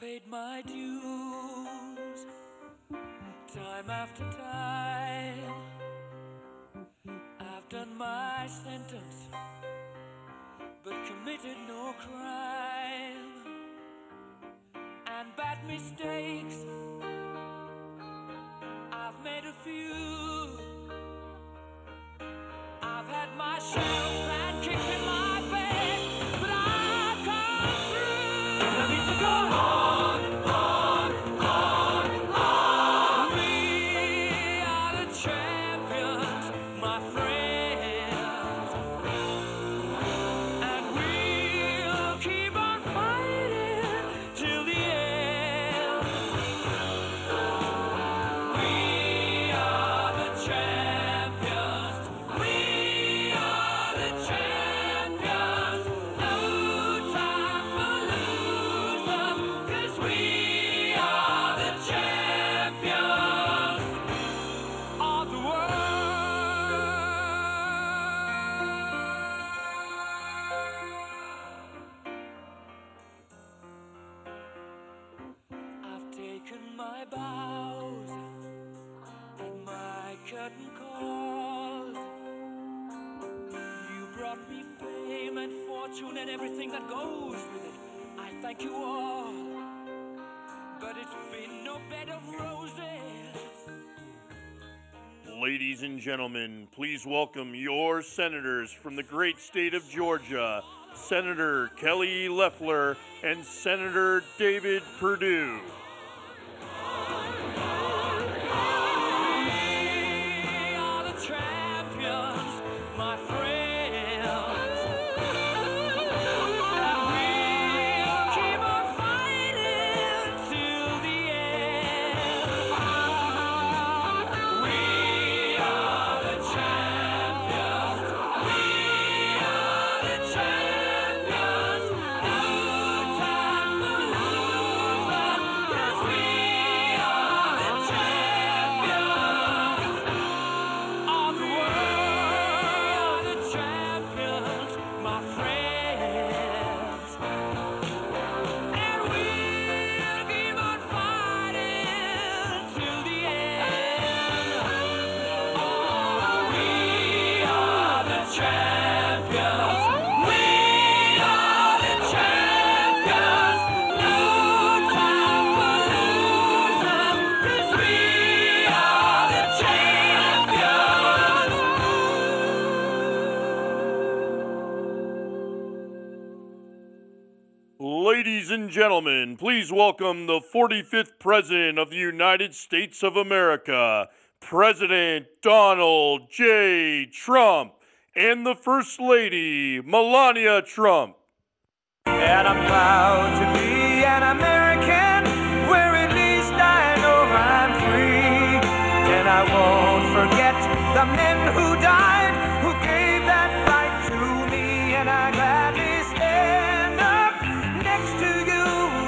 paid my dues, time after time. I've done my sentence, but committed no crime. And bad mistakes, I've made a few. I've had my shells and kicks in my face, but I've come through. And I need to go on, on, on, on. We are the champions, my friends, and we'll keep on fighting till the end. We are the champions. We are the champions. No time for losers, 'cause we are the champions of the world. I've taken my bows and my curtain calls. You brought me fame and fortune and everything that goes with it. I thank you all, but it's been no bed of roses. Ladies and gentlemen, please welcome your senators from the great state of Georgia, Senator Kelly Loeffler and Senator David Perdue. We are the champions, my friends, and we'll keep on fighting till the end. We are the champions. We are the champions. No time for losers, 'cause we are the champions of the world. The champions, my friends, and we'll keep on fighting till the end. Oh, we are the champions. We are the champions. No time for losers, 'cause we are the champions. Ladies and gentlemen, please welcome the 45th President of the United States of America, President Donald J. Trump, and the First Lady, Melania Trump. And I'm proud to be an American, where at least I know I'm free. And I won't forget the men who died, who gave that right to me. And I gladly stand up next to you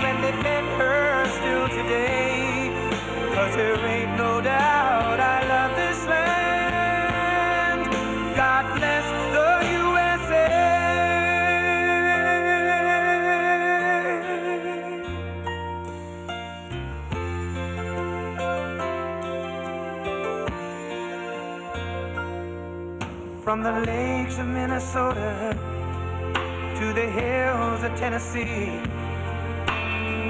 and defend her still today. 'Cause there ain't no doubt I love this land. God bless the USA. From the lakes of Minnesota to the hills of Tennessee,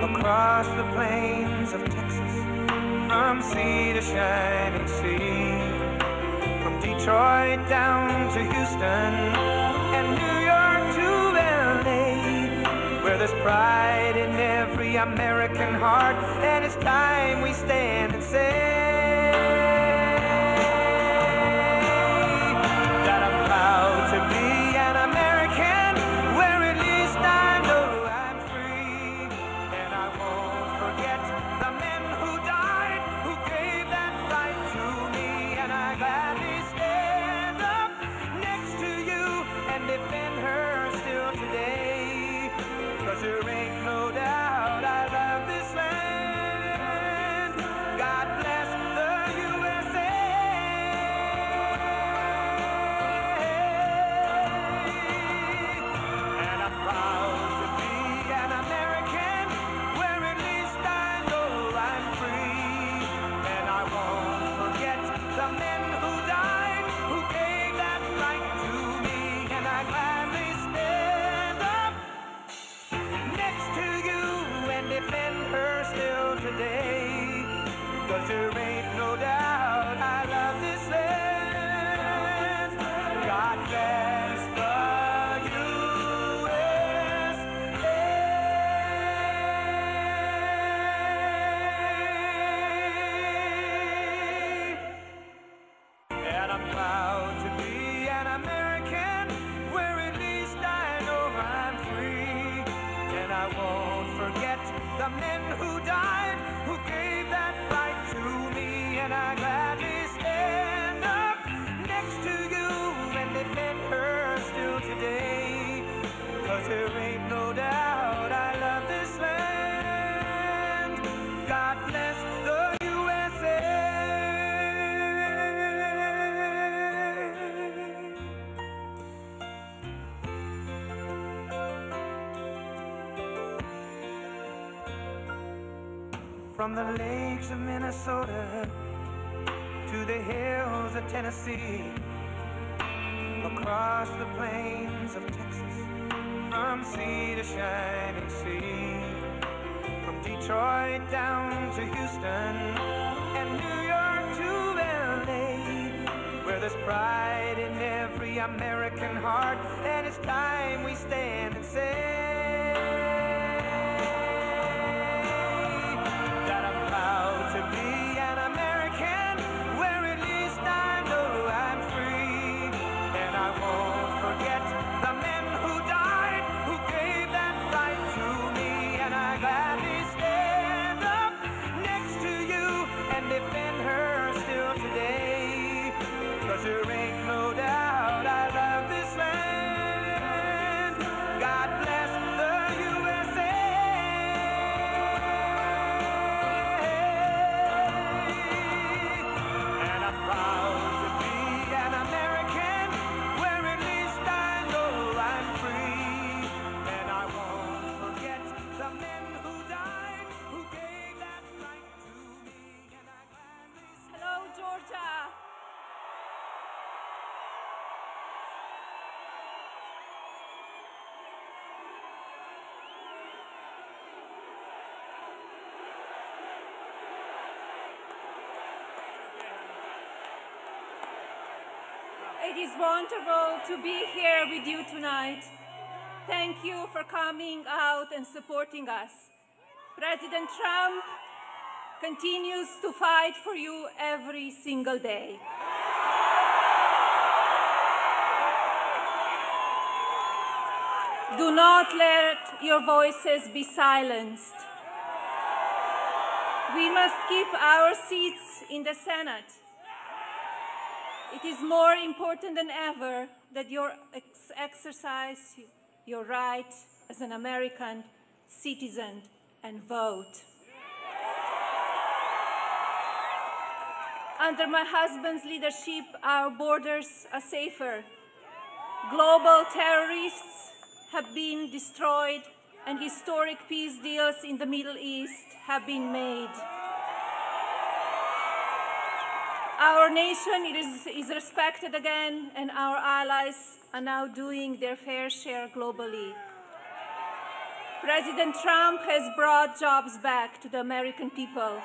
across the plains of Texas, from sea to shining sea, from Detroit down to Houston and New York to LA, where there's pride in every American heart, and it's time we stand and say that I'm proud to be an American, where at least I know I'm free. And I won't forget the men who died, who gave that right to me. And I gladly stand up next to you and defend her still today. 'Cause there ain't no doubt I love this land. God bless the men who died, who gave that right to me, and I gladly stand up next to you and defend her still today. 'Cause there ain't no doubt I love this land. God bless the USA. From the lakes of Minnesota to the hills of Tennessee, across the plains of Texas, from sea to shining sea, from Detroit down to Houston and New York to LA, where there's pride in every American heart, and it's time we stand and say that I'm proud to be an American, where at least I know I'm free, and I won't forget the men who died, who gave that right to me, and I gladly stand up next to you and defend her still today. 'Cause there ain't no doubt I love this land. God bless the USA. And I'm proud to be an American, where at least I know I'm free. And I won't forget the men who died, who gave that right to me. And I gladly Hello, Georgia. It is wonderful to be here with you tonight. Thank you for coming out and supporting us. President Trump continues to fight for you every single day. Do not let your voices be silenced. We must keep our seats in the Senate. It is more important than ever that you exercise your right as an American citizen and vote. Under my husband's leadership, our borders are safer. Global terrorists have been destroyed, and historic peace deals in the Middle East have been made. Our nation is respected again, and our allies are now doing their fair share globally. President Trump has brought jobs back to the American people,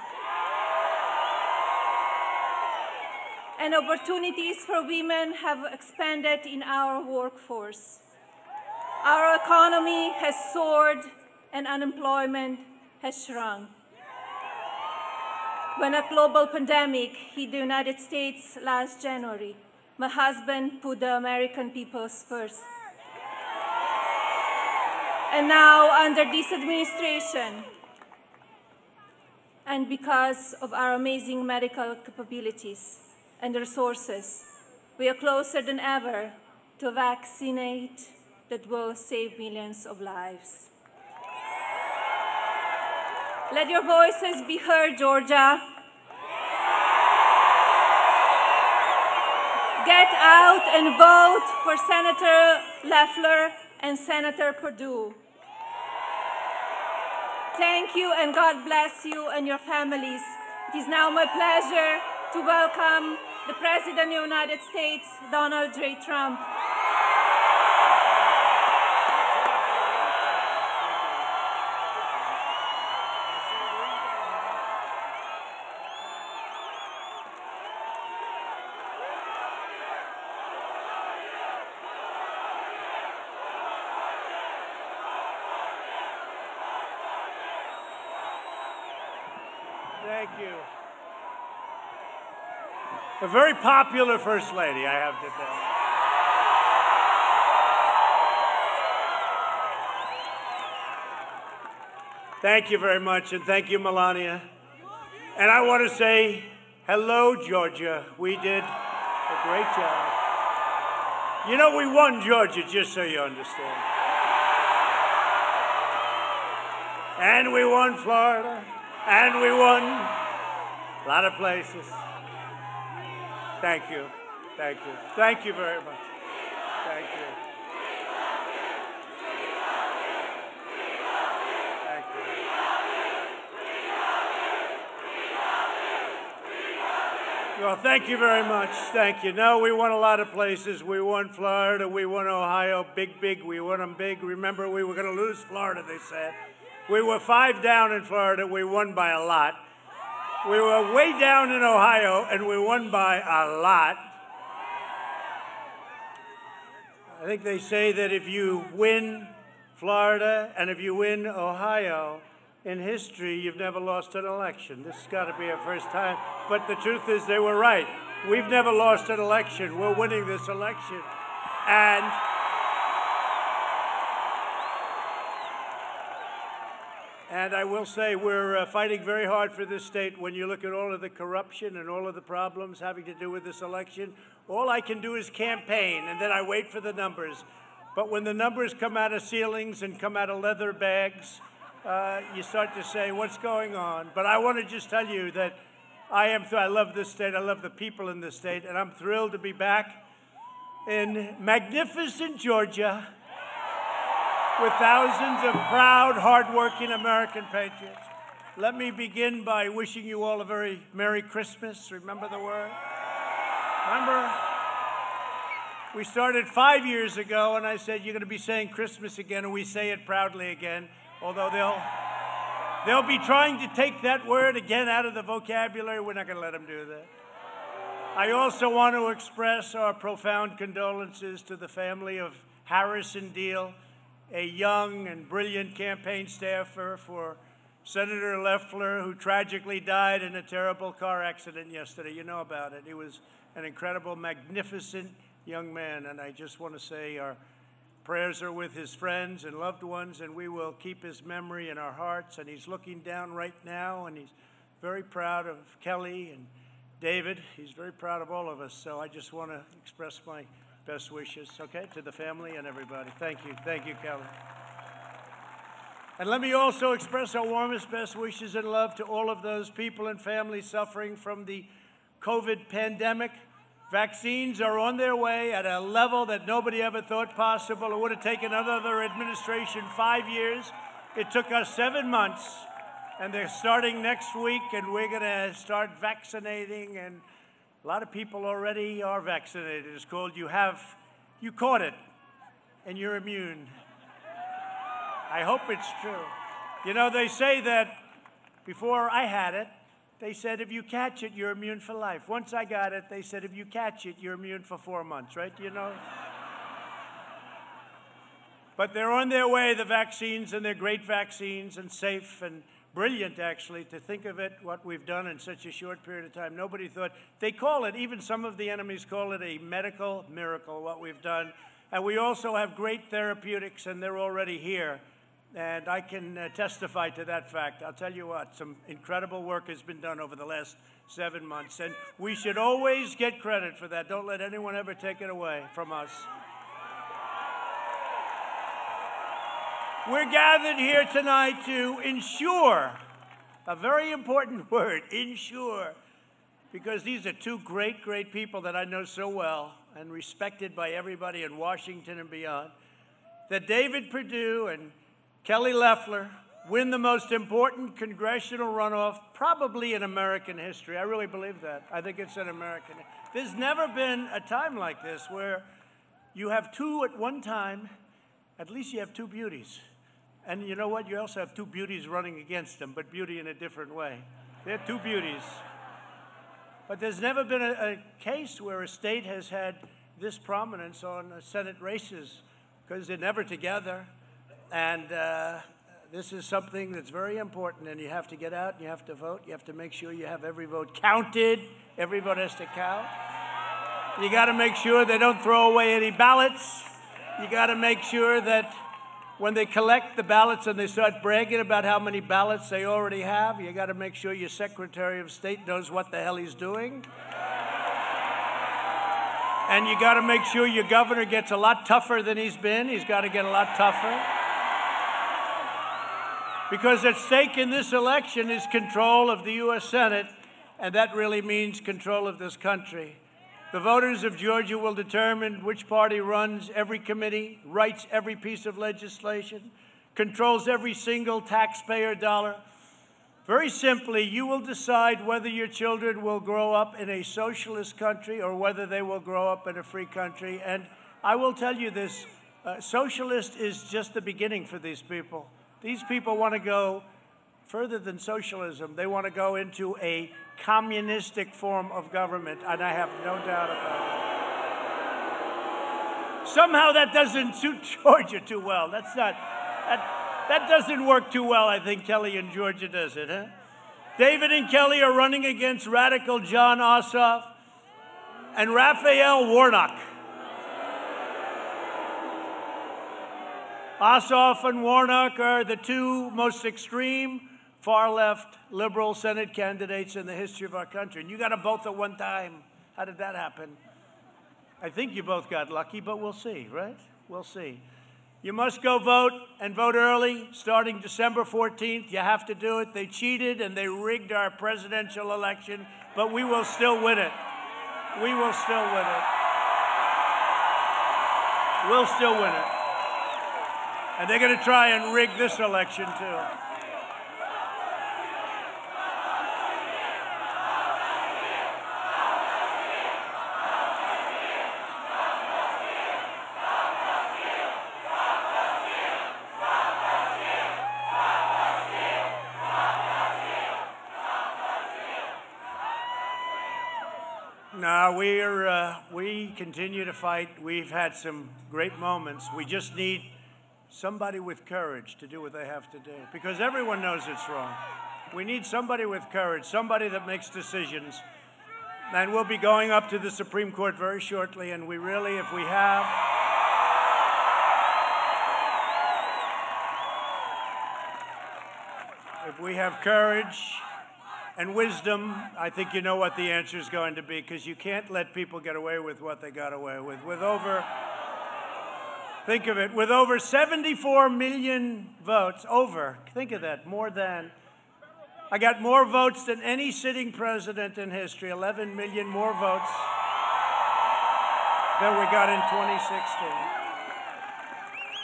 and opportunities for women have expanded in our workforce. Our economy has soared, and unemployment has shrunk. When a global pandemic hit the United States last January, my husband put the American people first. And now, under this administration, and because of our amazing medical capabilities and resources, we are closer than ever to vaccinate that will save millions of lives. Let your voices be heard, Georgia. Get out and vote for Senator Loeffler and Senator Perdue. Thank you, and God bless you and your families. It is now my pleasure to welcome the President of the United States, Donald J. Trump. Thank you. A very popular First Lady, I have to tell you. Thank you very much, and thank you, Melania. And I want to say hello, Georgia. We did a great job. You know, we won Georgia, just so you understand. And we won Florida, and we won a lot of places. Thank you. Thank you. Thank you very much. Thank you. Thank you. Well, thank you very much. Thank you. No, we won a lot of places. We won Florida. We won Ohio. Big. We won them big. Remember, we were going to lose Florida, they said. We were 5 down in Florida. We won by a lot. We were way down in Ohio, and we won by a lot. I think they say that if you win Florida and if you win Ohio, in history, you've never lost an election. This has got to be our first time. But the truth is, they were right. We've never lost an election. We're winning this election. And I will say we're fighting very hard for this state. When you look at all of the corruption and all of the problems having to do with this election, all I can do is campaign, and then I wait for the numbers. But when the numbers come out of ceilings and come out of leather bags, you start to say, what's going on? But I want to just tell you that I love this state. I love the people in this state, and I'm thrilled to be back in magnificent Georgia with thousands of proud, hardworking American patriots. Let me begin by wishing you all a very Merry Christmas. Remember the word? Remember? We started 5 years ago, and I said, you're going to be saying Christmas again, and we say it proudly again, although they'll be trying to take that word again out of the vocabulary. We're not going to let them do that. I also want to express our profound condolences to the family of Harrison Deal, a young and brilliant campaign staffer for Senator Loeffler, who tragically died in a terrible car accident yesterday. You know about it. He was an incredible, magnificent young man, and I just want to say our prayers are with his friends and loved ones, and we will keep his memory in our hearts. And he's looking down right now, and he's very proud of Kelly and David. He's very proud of all of us. So I just want to express my best wishes, okay, to the family and everybody. Thank you. Thank you, Kelly. And let me also express our warmest best wishes and love to all of those people and families suffering from the COVID pandemic. Vaccines are on their way at a level that nobody ever thought possible. It would have taken another administration 5 years. It took us 7 months, and they're starting next week, and we're going to start vaccinating, and a lot of people already are vaccinated. It's called you caught it, and you're immune. I hope it's true. You know, they say that before I had it, they said, if you catch it, you're immune for life. Once I got it, they said, if you catch it, you're immune for 4 months, right? You know? But they're on their way, the vaccines, and they're great vaccines and safe and brilliant, actually, to think of it, what we've done in such a short period of time. Nobody thought. They call it, even some of the enemies call it a medical miracle, what we've done. And we also have great therapeutics, and they're already here. And I can testify to that fact. I'll tell you what, some incredible work has been done over the last 7 months, and we should always get credit for that. Don't let anyone ever take it away from us. We're gathered here tonight to ensure, a very important word, ensure, because these are two great, great people that I know so well and respected by everybody in Washington and beyond, that David Perdue and Kelly Loeffler win the most important congressional runoff probably in American history. I really believe that. I think it's in American. There's never been a time like this where you have two at one time. At least you have two beauties. And you know what? You also have two beauties running against them, but beauty in a different way. They're two beauties. But there's never been a case where a state has had this prominence on Senate races because they're never together. And this is something that's very important, and you have to get out, you have to vote, you have to make sure you have every vote counted. Every vote has to count. You got to make sure they don't throw away any ballots. You got to make sure that when they collect the ballots and they start bragging about how many ballots they already have, you got to make sure your Secretary of State knows what the hell he's doing. And you got to make sure your governor gets a lot tougher than he's been. He's got to get a lot tougher. Because at stake in this election is control of the U.S. Senate, and that really means control of this country. The voters of Georgia will determine which party runs every committee, writes every piece of legislation, controls every single taxpayer dollar. Very simply, you will decide whether your children will grow up in a socialist country or whether they will grow up in a free country. And I will tell you this, socialist is just the beginning for these people. These people want to go further than socialism. They want to go into a communistic form of government, and I have no doubt about it. Somehow that doesn't suit Georgia too well. That doesn't work too well, I think Kelly in Georgia does it, huh? David and Kelly are running against radical John Ossoff and Raphael Warnock. Ossoff and Warnock are the two most extreme far-left liberal Senate candidates in the history of our country. And you got them both at one time. How did that happen? I think you both got lucky, but we'll see, right? We'll see. You must go vote and vote early, starting December 14th. You have to do it. They cheated and they rigged our presidential election, but we will still win it. We will still win it. We'll still win it. And they're going to try and rig this election, too. No, we continue to fight. We've had some great moments. We just need somebody with courage to do what they have to do, because everyone knows it's wrong. We need somebody with courage, somebody that makes decisions. And we'll be going up to the Supreme Court very shortly, and we really, if we have courage and wisdom, I think you know what the answer is going to be, because you can't let people get away with what they got away with. Think of it, with over 74 million votes, think of that, more than, I got more votes than any sitting president in history, 11 million more votes than we got in 2016.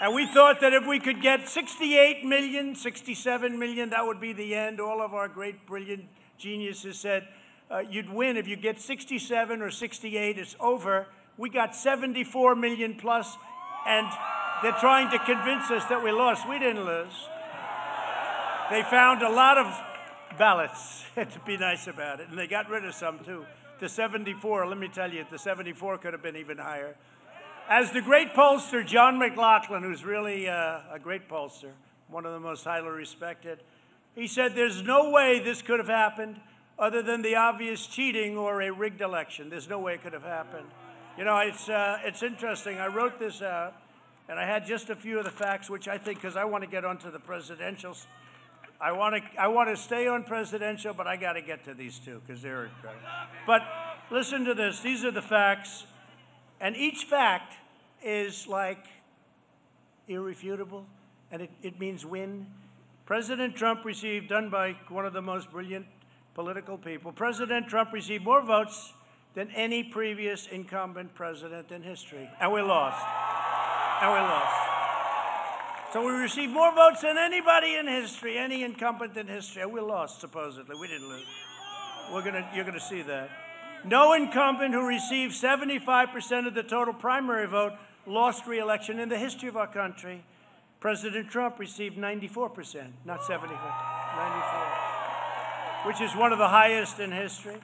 And we thought that if we could get 68 million, 67 million, that would be the end. All of our great, brilliant geniuses said, you'd win if you get 67 or 68, it's over. We got 74 million plus, and they're trying to convince us that we lost. We didn't lose. They found a lot of ballots, to be nice about it, and they got rid of some, too. The 74, let me tell you, the 74 could have been even higher. As the great pollster, John McLaughlin, who's really a great pollster, one of the most highly respected, he said there's no way this could have happened other than the obvious cheating or a rigged election. There's no way it could have happened. You know, it's interesting. I wrote this out, and I had just a few of the facts, which I think, because I want to get onto the presidential. I want to stay on presidential, but I got to get to these two because they're incredible. But listen to this. These are the facts. And each fact is like irrefutable, and it means win. President Trump received, done by one of the most brilliant political people, President Trump received more votes than any previous incumbent president in history. And we lost. And we lost. So we received more votes than anybody in history, any incumbent in history, and we lost, supposedly. We didn't lose. You're going to see that. No incumbent who received 75% of the total primary vote lost re-election in the history of our country. President Trump received 94%, not 75, 94, which is one of the highest in history.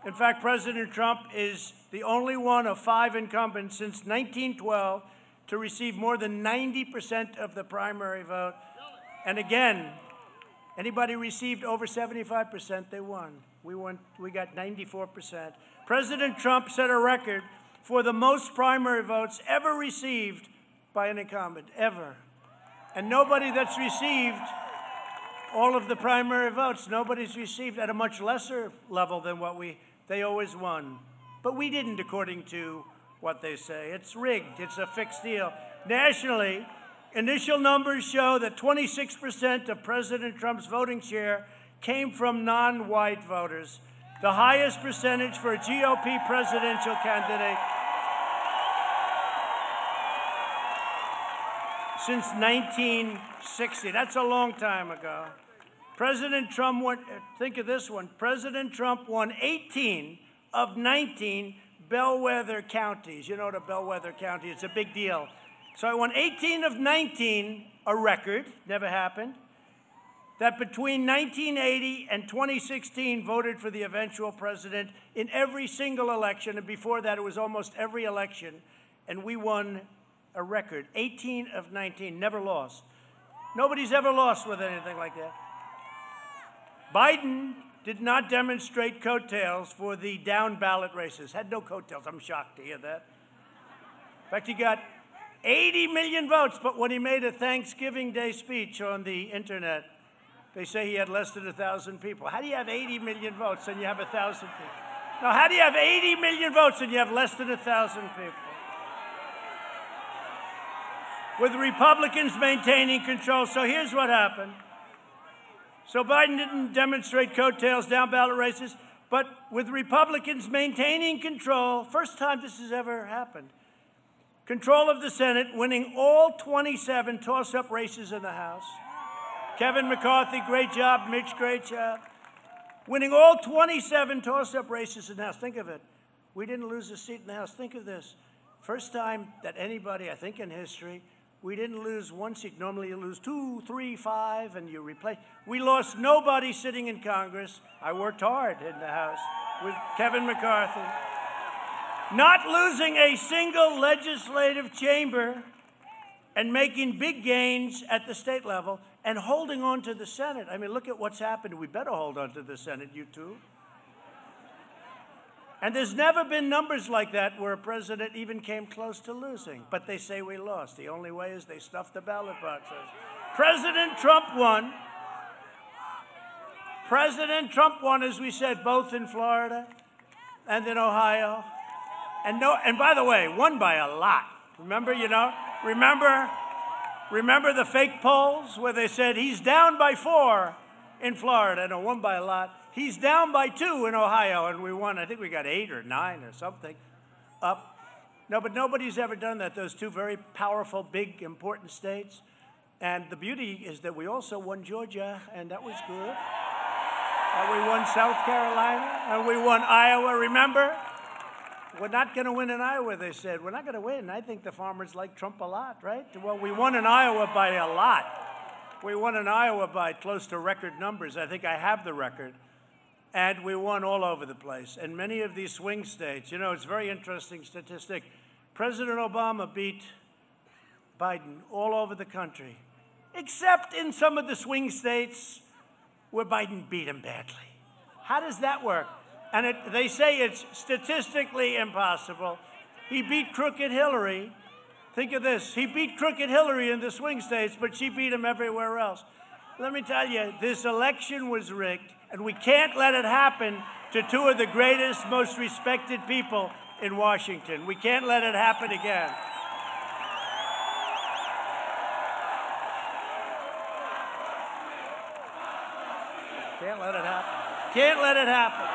In fact, President Trump is the only one of 5 incumbents since 1912 to receive more than 90% of the primary vote. And again, anybody received over 75%, they won. We got 94%. President Trump set a record for the most primary votes ever received by an incumbent, ever. And nobody that's received all of the primary votes, nobody's received at a much lesser level than what they always won. But we didn't, according to what they say. It's rigged. It's a fixed deal. Nationally, initial numbers show that 26% of President Trump's voting share came from non-white voters, the highest percentage for a GOP presidential candidate since 1960. That's a long time ago. President Trump won, think of this one, President Trump won 18 of 19 bellwether counties. You know what a bellwether county is? It's a big deal. So I won 18 of 19, a record, never happened, that between 1980 and 2016 voted for the eventual president in every single election, and before that it was almost every election, and we won a record, 18 of 19, never lost. Nobody's ever lost with anything like that. Biden did not demonstrate coattails for the down ballot races. Had no coattails. I'm shocked to hear that. In fact, he got 80 million votes, but when he made a Thanksgiving Day speech on the internet, they say he had less than 1,000 people. How do you have 80 million votes and you have 1,000 people? No, how do you have 80 million votes and you have less than 1,000 people? With Republicans maintaining control. So here's what happened. So Biden didn't demonstrate coattails, down ballot races, but with Republicans maintaining control, first time this has ever happened, control of the Senate, winning all 27 toss-up races in the House. Kevin McCarthy, great job. Mitch, great job. Winning all 27 toss-up races in the House. Think of it. We didn't lose a seat in the House. Think of this. First time that anybody, I think in history, we didn't lose one seat. Normally you lose 2, 3, 5, and you replace. We lost nobody sitting in Congress. I worked hard in the House with Kevin McCarthy. Not losing a single legislative chamber and making big gains at the state level and holding on to the Senate. I mean, look at what's happened. We better hold on to the Senate, you two. And there's never been numbers like that where a president even came close to losing. But they say we lost. The only way is they stuffed the ballot boxes. President Trump won. President Trump won, as we said, both in Florida and in Ohio. And by the way, won by a lot. Remember, remember the fake polls where they said he's down by 4 in Florida? No, won by a lot. He's down by 2 in Ohio, and we won. I think we got 8 or 9 or something up. No, but nobody's ever done that. Those 2 very powerful, big, important states. And the beauty is that we also won Georgia, and that was good. And we won South Carolina, and we won Iowa. Remember? We're not going to win in Iowa, they said. We're not going to win. I think the farmers like Trump a lot, right? Well, we won in Iowa by a lot. We won in Iowa by close to record numbers. I think I have the record. And we won all over the place. And many of these swing states, it's a very interesting statistic. President Obama beat Biden all over the country, except in some of the swing states where Biden beat him badly. How does that work? And they say it's statistically impossible. He beat crooked Hillary. Think of this. He beat crooked Hillary in the swing states, but she beat him everywhere else. Let me tell you, this election was rigged, and we can't let it happen to 2 of the greatest, most respected people in Washington. We can't let it happen again. Can't let it happen. Can't let it happen.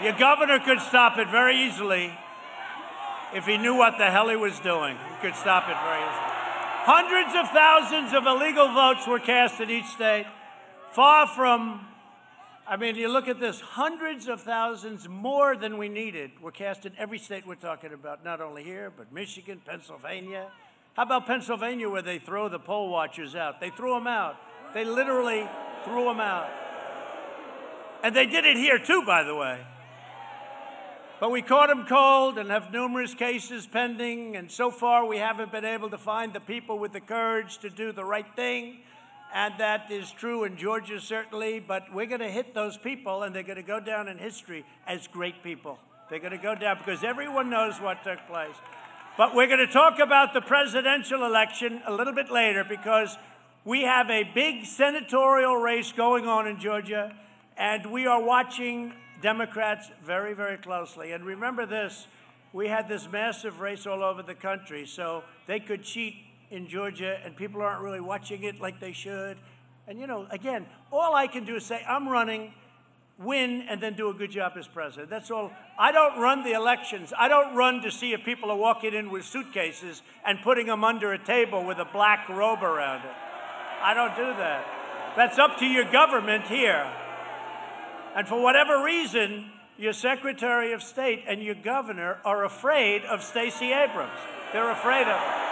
Your governor could stop it very easily if he knew what the hell he was doing. He could stop it very easily. Hundreds of thousands of illegal votes were cast in each state. Far from, you look at this, hundreds of thousands more than we needed were cast in every state we're talking about, not only here, but Michigan, Pennsylvania. How about Pennsylvania where they throw the poll watchers out? They threw them out. They literally threw them out. And they did it here too, by the way. But we caught them cold and have numerous cases pending, and so far we haven't been able to find the people with the courage to do the right thing And that is true in Georgia, certainly, but we're going to hit those people, and they're going to go down in history as great people. They're going to go down because everyone knows what took place. But we're going to talk about the presidential election a little bit later because we have a big senatorial race going on in Georgia, and we are watching Democrats very, very closely. And remember this, we had this massive race all over the country, so they could cheat in Georgia, and people aren't really watching it like they should. And, you know, again, all I can do is say, I'm running, win, and then do a good job as president. That's all. I don't run the elections. I don't run to see if people are walking in with suitcases and putting them under a table with a black robe around it. I don't do that. That's up to your government here. And for whatever reason, your Secretary of State and your governor are afraid of Stacey Abrams. They're afraid of her.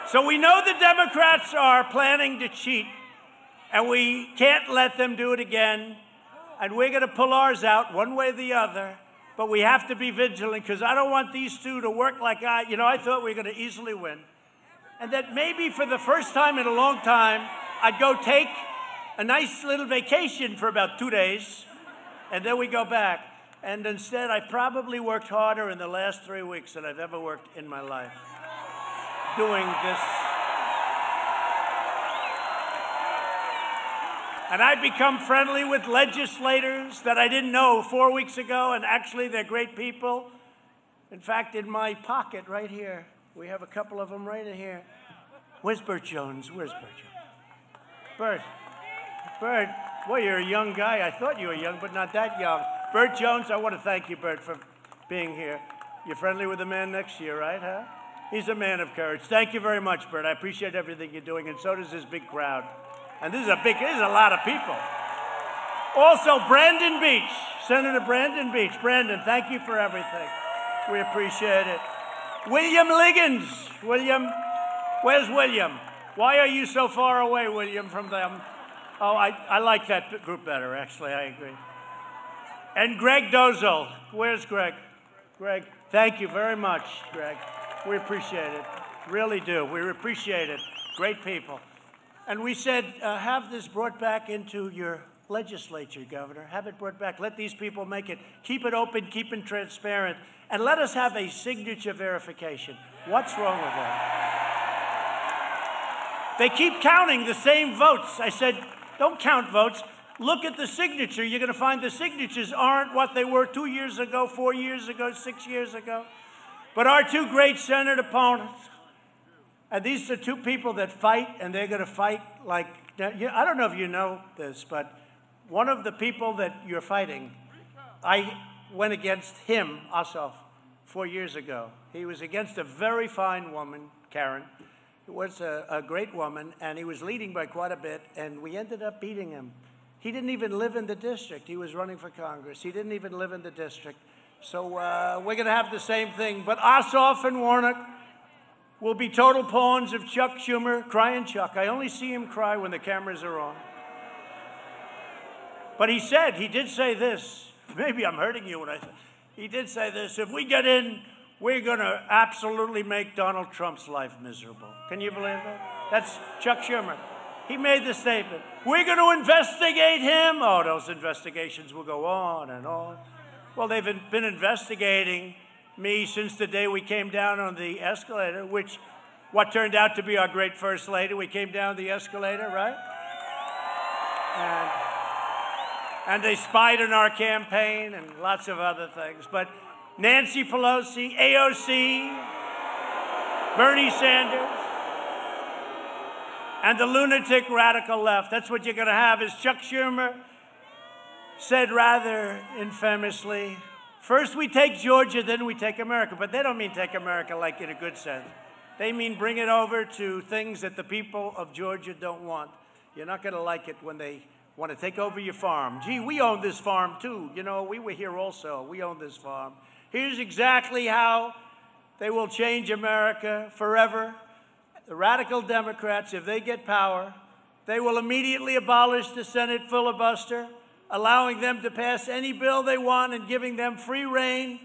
So we know the Democrats are planning to cheat, and we can't let them do it again. And we're going to pull ours out one way or the other, but we have to be vigilant because I don't want these two to work like I thought we were going to easily win. And that maybe for the first time in a long time, I'd go take a nice little vacation for about 2 days, and then we go back. And instead, I probably worked harder in the last 3 weeks than I've ever worked in my life doing this. And I've become friendly with legislators that I didn't know 4 weeks ago, and actually they're great people. In fact, in my pocket right here, we have a couple of them right in here. Where's Bert Jones? Where's Bert Jones? Bert, well, you're a young guy. I thought you were young, but not that young. Bert Jones, I want to thank you, Bert, for being here. You're friendly with the man next to you, right, huh? He's a man of courage. Thank you very much, Bert. I appreciate everything you're doing, and so does this big crowd. And this is a lot of people. Also, Brandon Beach, Senator Brandon Beach. Brandon, thank you for everything. We appreciate it. William Liggins. William, where's William? Why are you so far away, William, from them? Oh, I like that group better, actually. I agree. And Greg Dozel. Where's Greg? Greg, thank you very much, Greg. We appreciate it. Really do. We appreciate it. Great people. And we said, have this brought back into your legislature, Governor. Have it brought back. Let these people make it. Keep it open, keep it transparent, and let us have a signature verification. What's wrong with that? They keep counting the same votes. I said, don't count votes. Look at the signature. You're going to find the signatures aren't what they were 2 years ago, 4 years ago, 6 years ago. But our two great Senate opponents, and these are two people that fight, and they're going to fight like, I don't know if you know this, but one of the people that you're fighting, I went against him, Ossoff, 4 years ago. He was against a very fine woman, Karen, who was a great woman, and he was leading by quite a bit, and we ended up beating him. He didn't even live in the district. He was running for Congress. He didn't even live in the district. So we're going to have the same thing. But Ossoff and Warnock will be total pawns of Chuck Schumer, crying Chuck. I only see him cry when the cameras are on. But he did say this. Maybe I'm hurting you when I say he did say this. If we get in, we're going to absolutely make Donald Trump's life miserable. Can you believe that? That's Chuck Schumer. He made the statement. We're going to investigate him. Oh, those investigations will go on and on. Well, they've been investigating me since the day we came down on the escalator, what turned out to be our great First Lady. We came down the escalator, right? And they spied on our campaign and lots of other things. But Nancy Pelosi, AOC, Bernie Sanders, and the lunatic radical left. That's what you're going to have, is Chuck Schumer said rather infamously, first we take Georgia, then we take America. But they don't mean take America like in a good sense. They mean bring it over to things that the people of Georgia don't want. You're not going to like it when they want to take over your farm. Gee, we own this farm too. You know, we were here also. We own this farm. Here's exactly how they will change America forever. The radical Democrats, if they get power, they will immediately abolish the Senate filibuster, allowing them to pass any bill they want and giving them free rein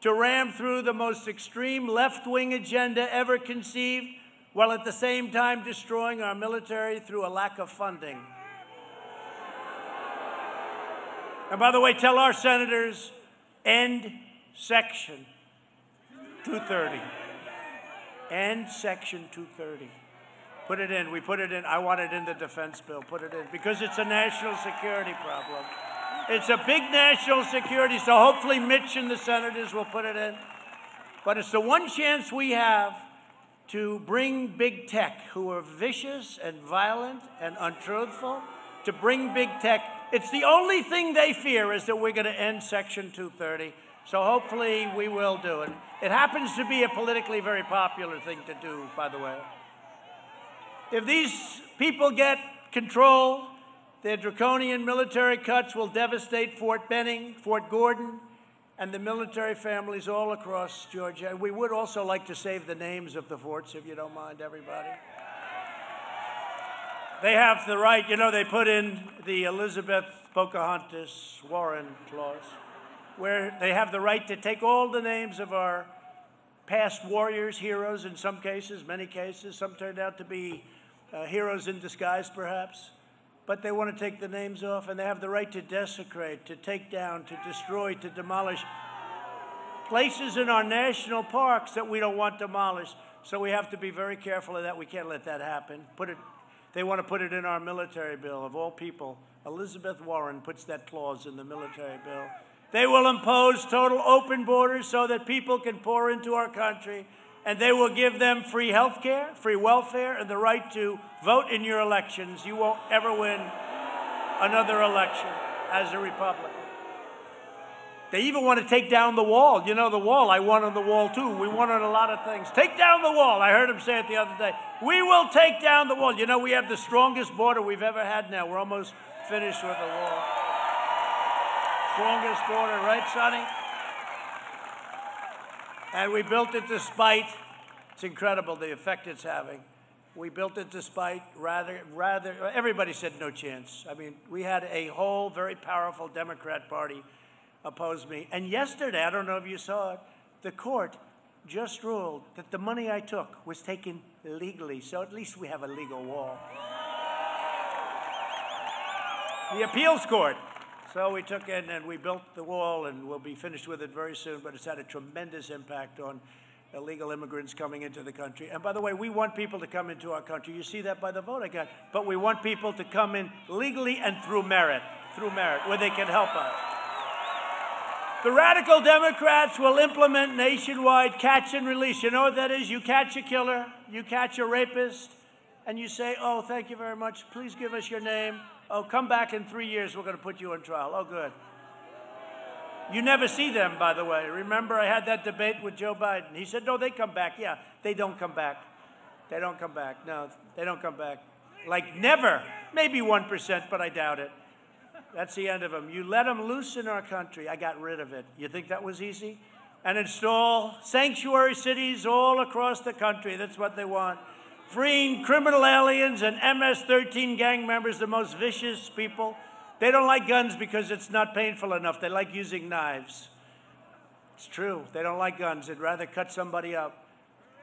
to ram through the most extreme left-wing agenda ever conceived, while at the same time destroying our military through a lack of funding. And by the way, tell our senators, end Section 230. End Section 230. Put it in. We put it in. I want it in the defense bill. Put it in. Because it's a national security problem. It's a big national security, so hopefully Mitch and the senators will put it in. But it's the one chance we have to bring big tech, who are vicious and violent and untruthful, to bring big tech. It's the only thing they fear is that we're going to end Section 230. So hopefully we will do it. It happens to be a politically very popular thing to do, by the way. If these people get control, their draconian military cuts will devastate Fort Benning, Fort Gordon, and the military families all across Georgia. And we would also like to save the names of the forts, if you don't mind, everybody. They have the right, you know, they put in the Elizabeth Pocahontas Warren clause, where they have the right to take all the names of our past warriors, heroes in some cases, many cases. Some turned out to be heroes in disguise, perhaps. But they want to take the names off, and they have the right to desecrate, to take down, to destroy, to demolish places in our national parks that we don't want demolished. So we have to be very careful of that. We can't let that happen. They want to put it in our military bill. Of all people, Elizabeth Warren puts that clause in the military bill. They will impose total open borders so that people can pour into our country, and they will give them free health care, free welfare, and the right to vote in your elections. You won't ever win another election as a Republican. They even want to take down the wall. You know, the wall, I won on the wall too. We won on a lot of things. Take down the wall. I heard him say it the other day. We will take down the wall. You know, we have the strongest border we've ever had now. We're almost finished with the wall. Strongest border, right, Sonny? And we built it despite, it's incredible the effect it's having. We built it despite everybody said no chance. I mean, we had a whole very powerful Democrat Party oppose me. And yesterday, I don't know if you saw it, the court just ruled that the money I took was taken legally. So at least we have a legal wall. The appeals court. So we took in and we built the wall, and we'll be finished with it very soon, but it's had a tremendous impact on illegal immigrants coming into the country. And by the way, we want people to come into our country. You see that by the vote I got. But we want people to come in legally and through merit, where they can help us. The radical Democrats will implement nationwide catch and release. You know what that is? You catch a killer, you catch a rapist, and you say, oh, thank you very much. Please give us your name. Oh, come back in 3 years. We're going to put you on trial. Oh, good. You never see them, by the way. Remember, I had that debate with Joe Biden. He said, no, they come back. Yeah, they don't come back. They don't come back. No, they don't come back. Like never. Maybe 1%, but I doubt it. That's the end of them. You let them loose in our country. I got rid of it. You think that was easy? And install sanctuary cities all across the country. That's what they want. Freeing criminal aliens and MS-13 gang members, the most vicious people. They don't like guns because it's not painful enough. They like using knives. It's true. They don't like guns. They'd rather cut somebody up.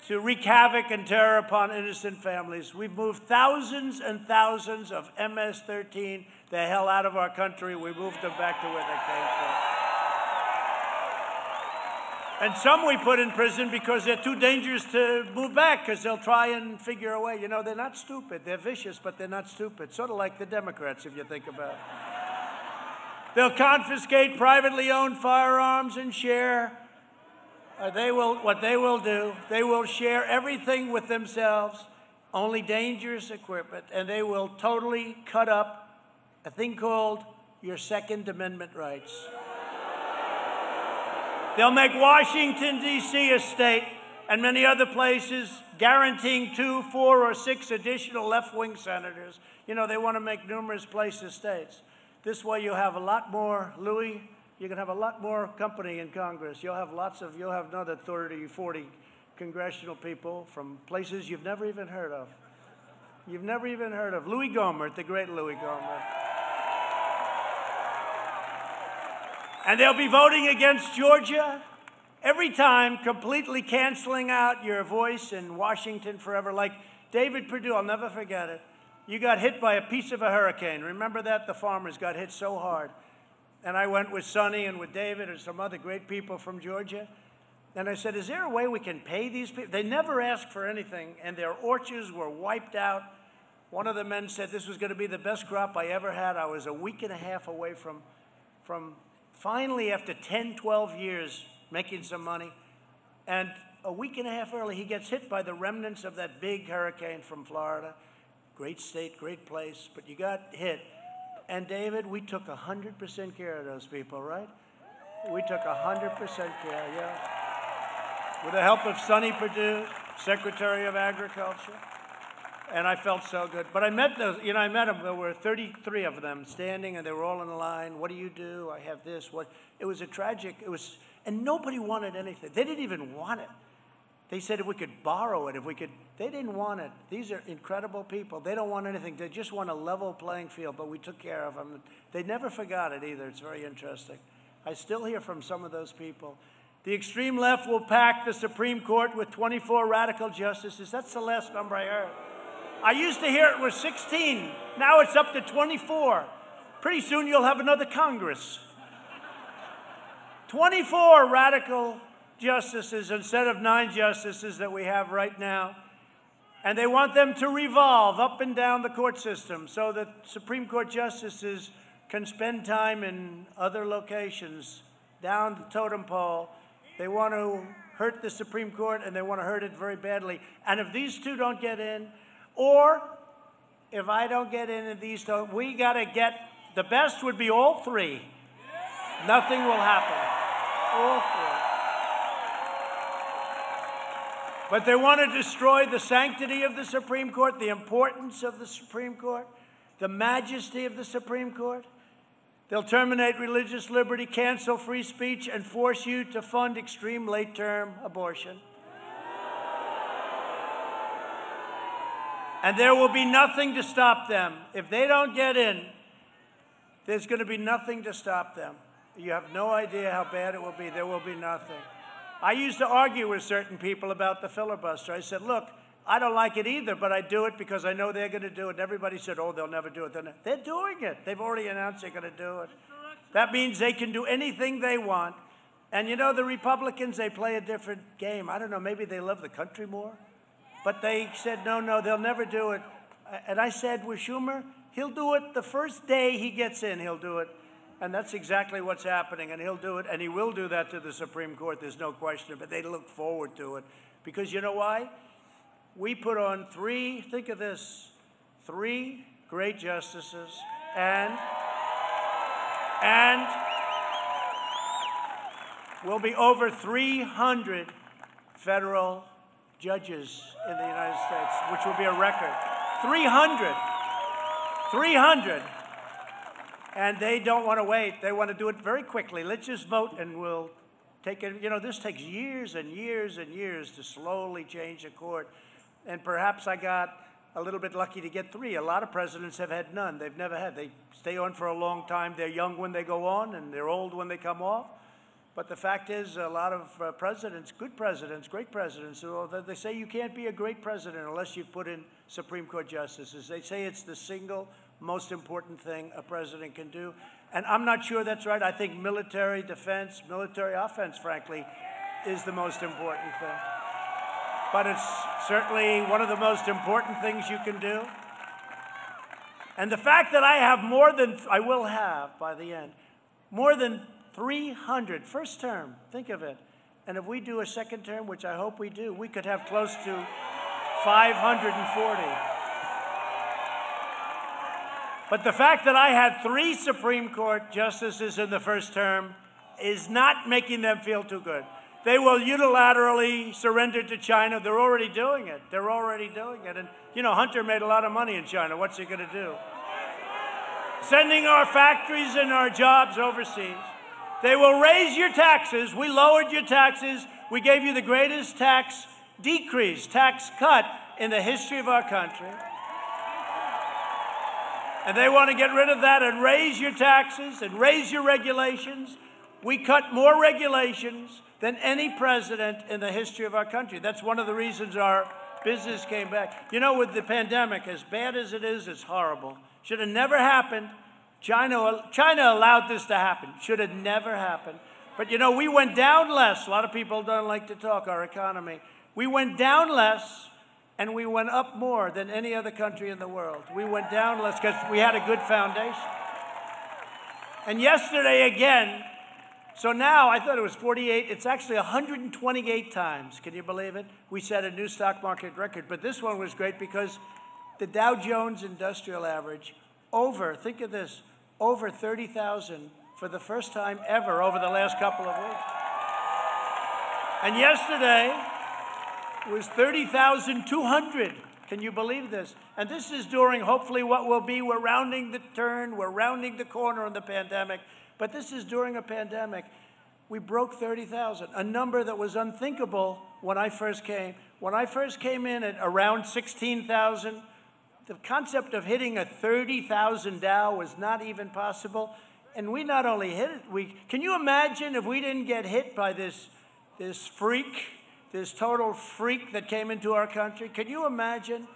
To wreak havoc and terror upon innocent families. We've moved thousands and thousands of MS-13 the hell out of our country. We moved them back to where they came from. And some we put in prison because they're too dangerous to move back, because they'll try and figure a way. You know, they're not stupid. They're vicious, but they're not stupid. Sort of like the Democrats, if you think about it. They'll confiscate privately owned firearms and share. What they will do, they will share everything with themselves, only dangerous equipment, and they will totally cut up a thing called your Second Amendment rights. They'll make Washington, D.C. a state, and many other places, guaranteeing 2, 4, or 6 additional left-wing senators. You know, they want to make numerous places states. This way you'll have a lot more, Louis, you can have a lot more company in Congress. You'll have another 30, 40 congressional people from places you've never even heard of. You've never even heard of. Louis Gohmert, the great Louis Gohmert. And they'll be voting against Georgia Every time completely canceling out your voice in Washington forever. Like David Perdue, I'll never forget it. You got hit by a piece of a hurricane. Remember that? The farmers got hit so hard. And I went with Sonny and with David and some other great people from Georgia. And I said, is there a way we can pay these people? They never asked for anything, and their orchards were wiped out. One of the men said this was going to be the best crop I ever had. I was a week and a half away from finally, after 10, 12 years, making some money. And a week and a half early, he gets hit by the remnants of that big hurricane from Florida. Great state, great place, but you got hit. And David, we took 100% care of those people, right? We took 100% care, yeah. With the help of Sonny Perdue, Secretary of Agriculture. And I felt so good. But I met those, I met them. There were 33 of them standing, and they were all in a line. What do you do? I have this. What? It was a tragic, and nobody wanted anything. They didn't even want it. They said if we could borrow it, they didn't want it. These are incredible people. They don't want anything. They just want a level playing field, but we took care of them. They never forgot it either. It's very interesting. I still hear from some of those people. The extreme left will pack the Supreme Court with 24 radical justices. That's the last number I heard. I used to hear it was 16. Now it's up to 24. Pretty soon you'll have another Congress. 24 radical justices instead of 9 justices that we have right now. And they want them to revolve up and down the court system so that Supreme Court justices can spend time in other locations, down the totem pole. They want to hurt the Supreme Court, and they want to hurt it very badly. And if these two don't get in, or if I don't get in and these don't, we got to get, the best would be all 3. Nothing will happen. All 3. But they want to destroy the sanctity of the Supreme Court, the importance of the Supreme Court, the majesty of the Supreme Court. They'll terminate religious liberty, cancel free speech, and force you to fund extreme late-term abortion. And there will be nothing to stop them. If they don't get in, there's going to be nothing to stop them. You have no idea how bad it will be. There will be nothing. I used to argue with certain people about the filibuster. I said, look, I don't like it either, but I do it because I know they're going to do it. And everybody said, oh, they'll never do it. They're doing it. They've already announced they're going to do it. That means they can do anything they want. And the Republicans, they play a different game. I don't know, maybe they love the country more. But they said, no, they'll never do it. And I said, with Schumer, he'll do it the first day he gets in, he'll do it. And that's exactly what's happening, and he'll do it, and he will do that to the Supreme Court, there's no question, but they look forward to it. Because you know why? We put on 3, think of this, 3 great justices, and will be over 300 federal judges in the United States, which will be a record. 300. And they don't want to wait. They want to do it very quickly. Let's just vote and we'll take it. This takes years and years and years to slowly change a court. And perhaps I got a little bit lucky to get 3. A lot of presidents have had none. They've never had. They stay on for a long time. They're young when they go on, and they're old when they come off. But the fact is, a lot of presidents, good presidents, great presidents, they say you can't be a great president unless you put in Supreme Court justices. They say it's the single most important thing a president can do. And I'm not sure that's right. I think military defense, military offense, frankly, is the most important thing. But it's certainly one of the most important things you can do. And the fact that I will have by the end, more than 300, first term, think of it. And if we do a second term, which I hope we do, we could have close to 540. But the fact that I had 3 Supreme Court justices in the first term is not making them feel too good. They will unilaterally surrender to China. They're already doing it. And, Hunter made a lot of money in China. What's he going to do? Sending our factories and our jobs overseas. They will raise your taxes. We lowered your taxes. We gave you the greatest tax decrease, tax cut in the history of our country. And they want to get rid of that and raise your taxes and raise your regulations. We cut more regulations than any president in the history of our country. That's one of the reasons our business came back. You know, with the pandemic, as bad as it is, it's horrible. Should have never happened. China allowed this to happen. Should have never happened. But, you know, we went down less. A lot of people don't like to talk our economy. We went down less, and we went up more than any other country in the world. We went down less because we had a good foundation. And yesterday again, so now I thought it was 48. It's actually 128 times. Can you believe it? We set a new stock market record. But this one was great because the Dow Jones Industrial Average think of this, over 30,000 for the first time ever over the last couple of weeks. And yesterday was 30,200. Can you believe this? And this is during hopefully what will be, we're rounding the turn, we're rounding the corner in the pandemic. But this is during a pandemic. We broke 30,000, a number that was unthinkable when I first came. When I first came in at around 16,000, the concept of hitting a 30,000 Dow was not even possible. And we not only hit it, can you imagine if we didn't get hit by this freak, this total freak that came into our country? Can you imagine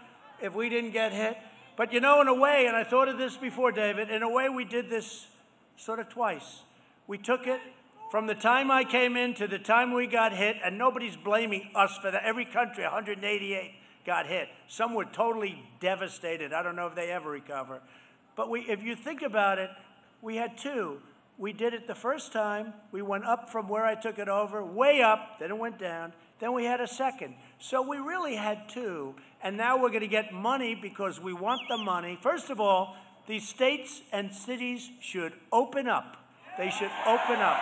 if we didn't get hit? But you know, in a way, and I thought of this before, David, in a way we did this sort of twice. We took it from the time I came in to the time we got hit, and nobody's blaming us for that. Every country, 188, got hit. Some were totally devastated. I don't know if they ever recover. But if you think about it, we had two. We did it the first time. We went up from where I took it over, way up, then it went down. Then we had a second. So we really had two. And now we're going to get money because we want the money. First of all, these states and cities should open up. They should open up.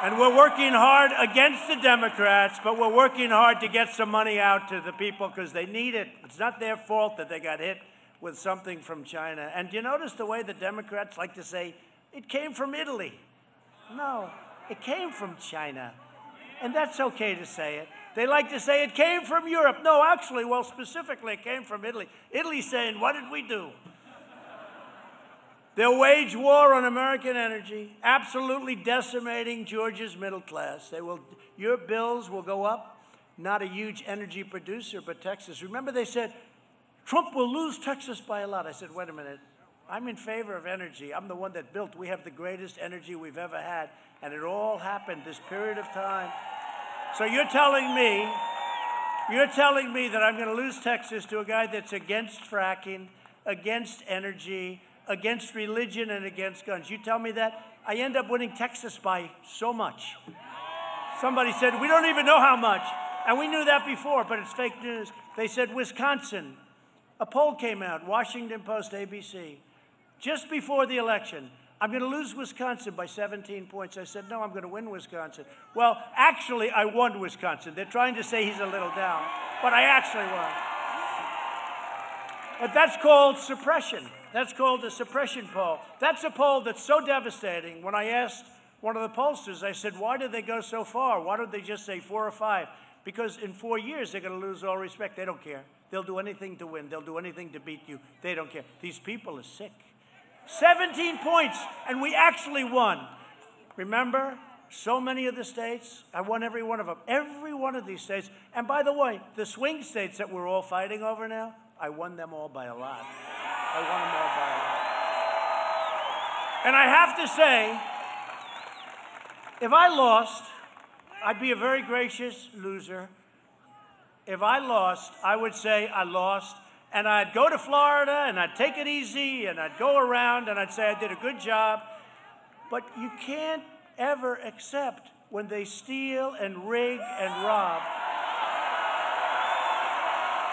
And we're working hard against the Democrats, but we're working hard to get some money out to the people because they need it. It's not their fault that they got hit with something from China. And do you notice the way the Democrats like to say, it came from Italy? No, it came from China. And that's okay to say it. They like to say it came from Europe. No, actually, well, specifically, it came from Italy. Italy's saying, what did we do? They'll wage war on American energy, absolutely decimating Georgia's middle class. Your bills will go up. Not a huge energy producer, but Texas. Remember they said, Trump will lose Texas by a lot. I said, wait a minute. I'm in favor of energy. I'm the one that built. We have the greatest energy we've ever had. And it all happened this period of time. So you're telling me that I'm going to lose Texas to a guy that's against fracking, against energy, against religion, and against guns. You tell me that? I end up winning Texas by so much. Somebody said, we don't even know how much. And we knew that before, but it's fake news. They said Wisconsin. A poll came out, Washington Post, ABC, just before the election. I'm going to lose Wisconsin by 17 points. I said, no, I'm going to win Wisconsin. Well, actually, I won Wisconsin. They're trying to say he's a little down, but I actually won. But that's called suppression. That's called a suppression poll. That's a poll that's so devastating. When I asked one of the pollsters, I said, why did they go so far? Why don't they just say 4 or 5? Because in 4 years, they're going to lose all respect. They don't care. They'll do anything to win. They'll do anything to beat you. They don't care. These people are sick. 17 points, and we actually won. Remember, so many of the states, I won every one of them. Every one of these states. And by the way, the swing states that we're all fighting over now, I won them all by a lot. I won them all by a lot. And I have to say, if I lost, I'd be a very gracious loser. If I lost, I would say I lost. And I'd go to Florida, and I'd take it easy, and I'd go around, and I'd say I did a good job. But you can't ever accept when they steal and rig and rob.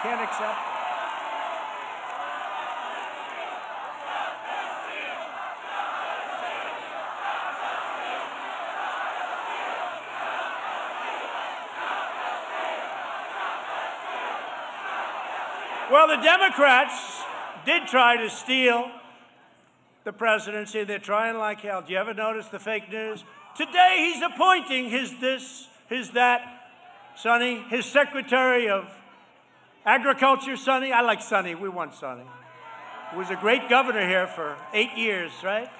Can't accept it. Well, the Democrats did try to steal the presidency. They're trying like hell. Do you ever notice the fake news? Today he's appointing his this, his that, Sonny, his Secretary of Agriculture, Sonny. I like Sonny. We want Sonny. He was a great governor here for 8 years, right?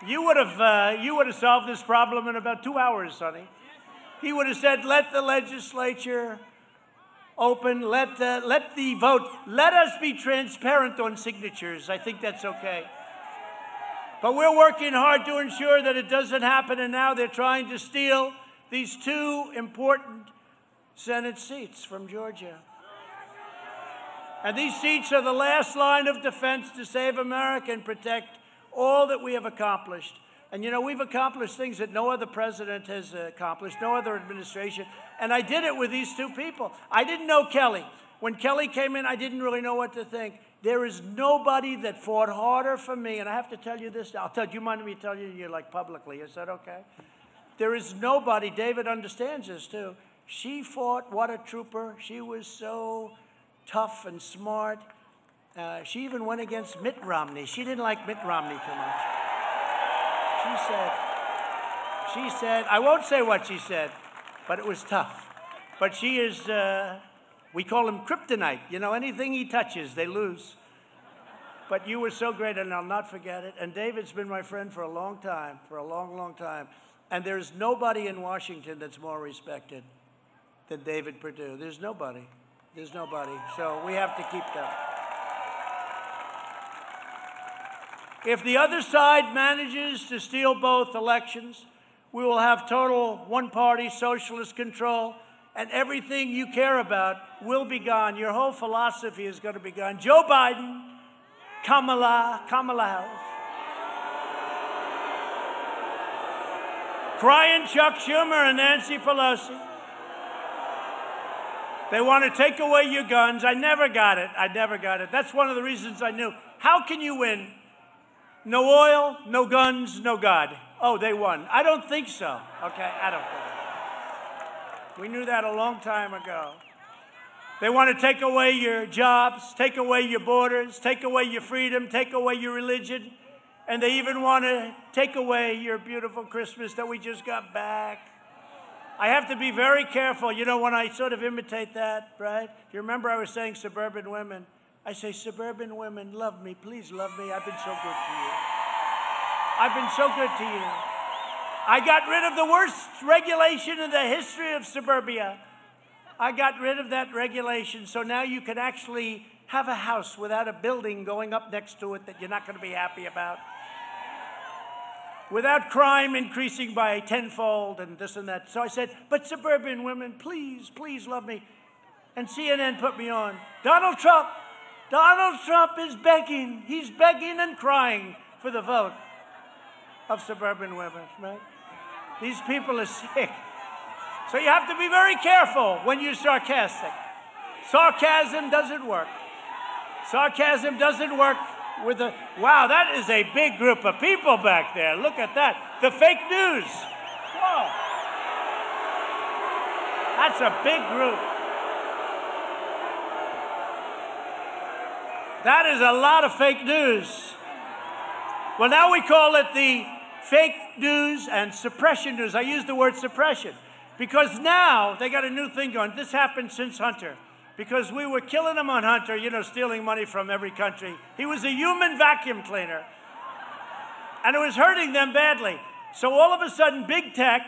You would have solved this problem in about 2 hours, Sonny. He would have said, let the legislature open, let the vote, let us be transparent on signatures. I think that's okay. But we're working hard to ensure that it doesn't happen, and now they're trying to steal these 2 important Senate seats from Georgia. And these seats are the last line of defense to save America and protect all that we have accomplished. And, you know, we've accomplished things that no other president has accomplished, no other administration. And I did it with these 2 people. I didn't know Kelly. When Kelly came in, I didn't really know what to think. There is nobody that fought harder for me. And I have to tell you this. Do you mind me telling you, like, publicly? Is that okay? There is nobody. David understands this, too. She fought. What a trooper. She was so tough and smart. She even went against Mitt Romney. She didn't like Mitt Romney too much. She said, I won't say what she said, but it was tough. But she is, we call him kryptonite. You know, anything he touches, they lose. But you were so great, and I'll not forget it. And David's been my friend for a long time, for a long, long time. And there's nobody in Washington that's more respected than David Perdue. There's nobody. There's nobody. So we have to keep them. If the other side manages to steal both elections, we will have total one-party socialist control, and everything you care about will be gone. Your whole philosophy is going to be gone. Joe Biden, Kamala Harris, crying Chuck Schumer and Nancy Pelosi. They want to take away your guns. I never got it. That's one of the reasons I knew. How can you win? No oil, no guns, no God. Oh, they won. I don't think so. Okay, I don't think so. We knew that a long time ago. They want to take away your jobs, take away your borders, take away your freedom, take away your religion, and they even want to take away your beautiful Christmas that we just got back. I have to be very careful, you know, when I sort of imitate that, right? You remember I was saying suburban women? I say, suburban women, love me, please love me. I've been so good to you. I've been so good to you. I got rid of the worst regulation in the history of suburbia. I got rid of that regulation, so now you can actually have a house without a building going up next to it that you're not going to be happy about. Without crime increasing by tenfold and this and that. So I said, but suburban women, please, please love me. And CNN put me on. Donald Trump is begging. He's begging and crying for the vote of suburban women, right? These people are sick. So you have to be very careful when you're sarcastic. Sarcasm doesn't work. Sarcasm doesn't work with the, wow, that is a big group of people back there. Look at that. The fake news. Whoa. That's a big group. That is a lot of fake news. Well, now we call it the fake news and suppression news. I use the word suppression because now they got a new thing going. This happened since Hunter because we were killing him on Hunter, you know, stealing money from every country. He was a human vacuum cleaner, and it was hurting them badly. So all of a sudden, big tech,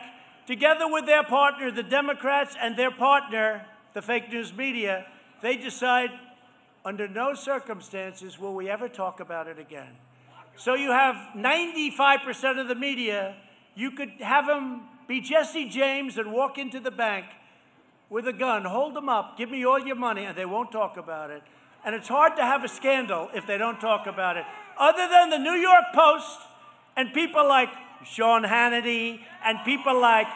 together with their partner, the Democrats, and their partner, the fake news media, they decide, under no circumstances will we ever talk about it again. So you have 95% of the media, you could have them be Jesse James and walk into the bank with a gun, hold them up, give me all your money, and they won't talk about it. And it's hard to have a scandal if they don't talk about it. Other than the New York Post and people like Sean Hannity and people like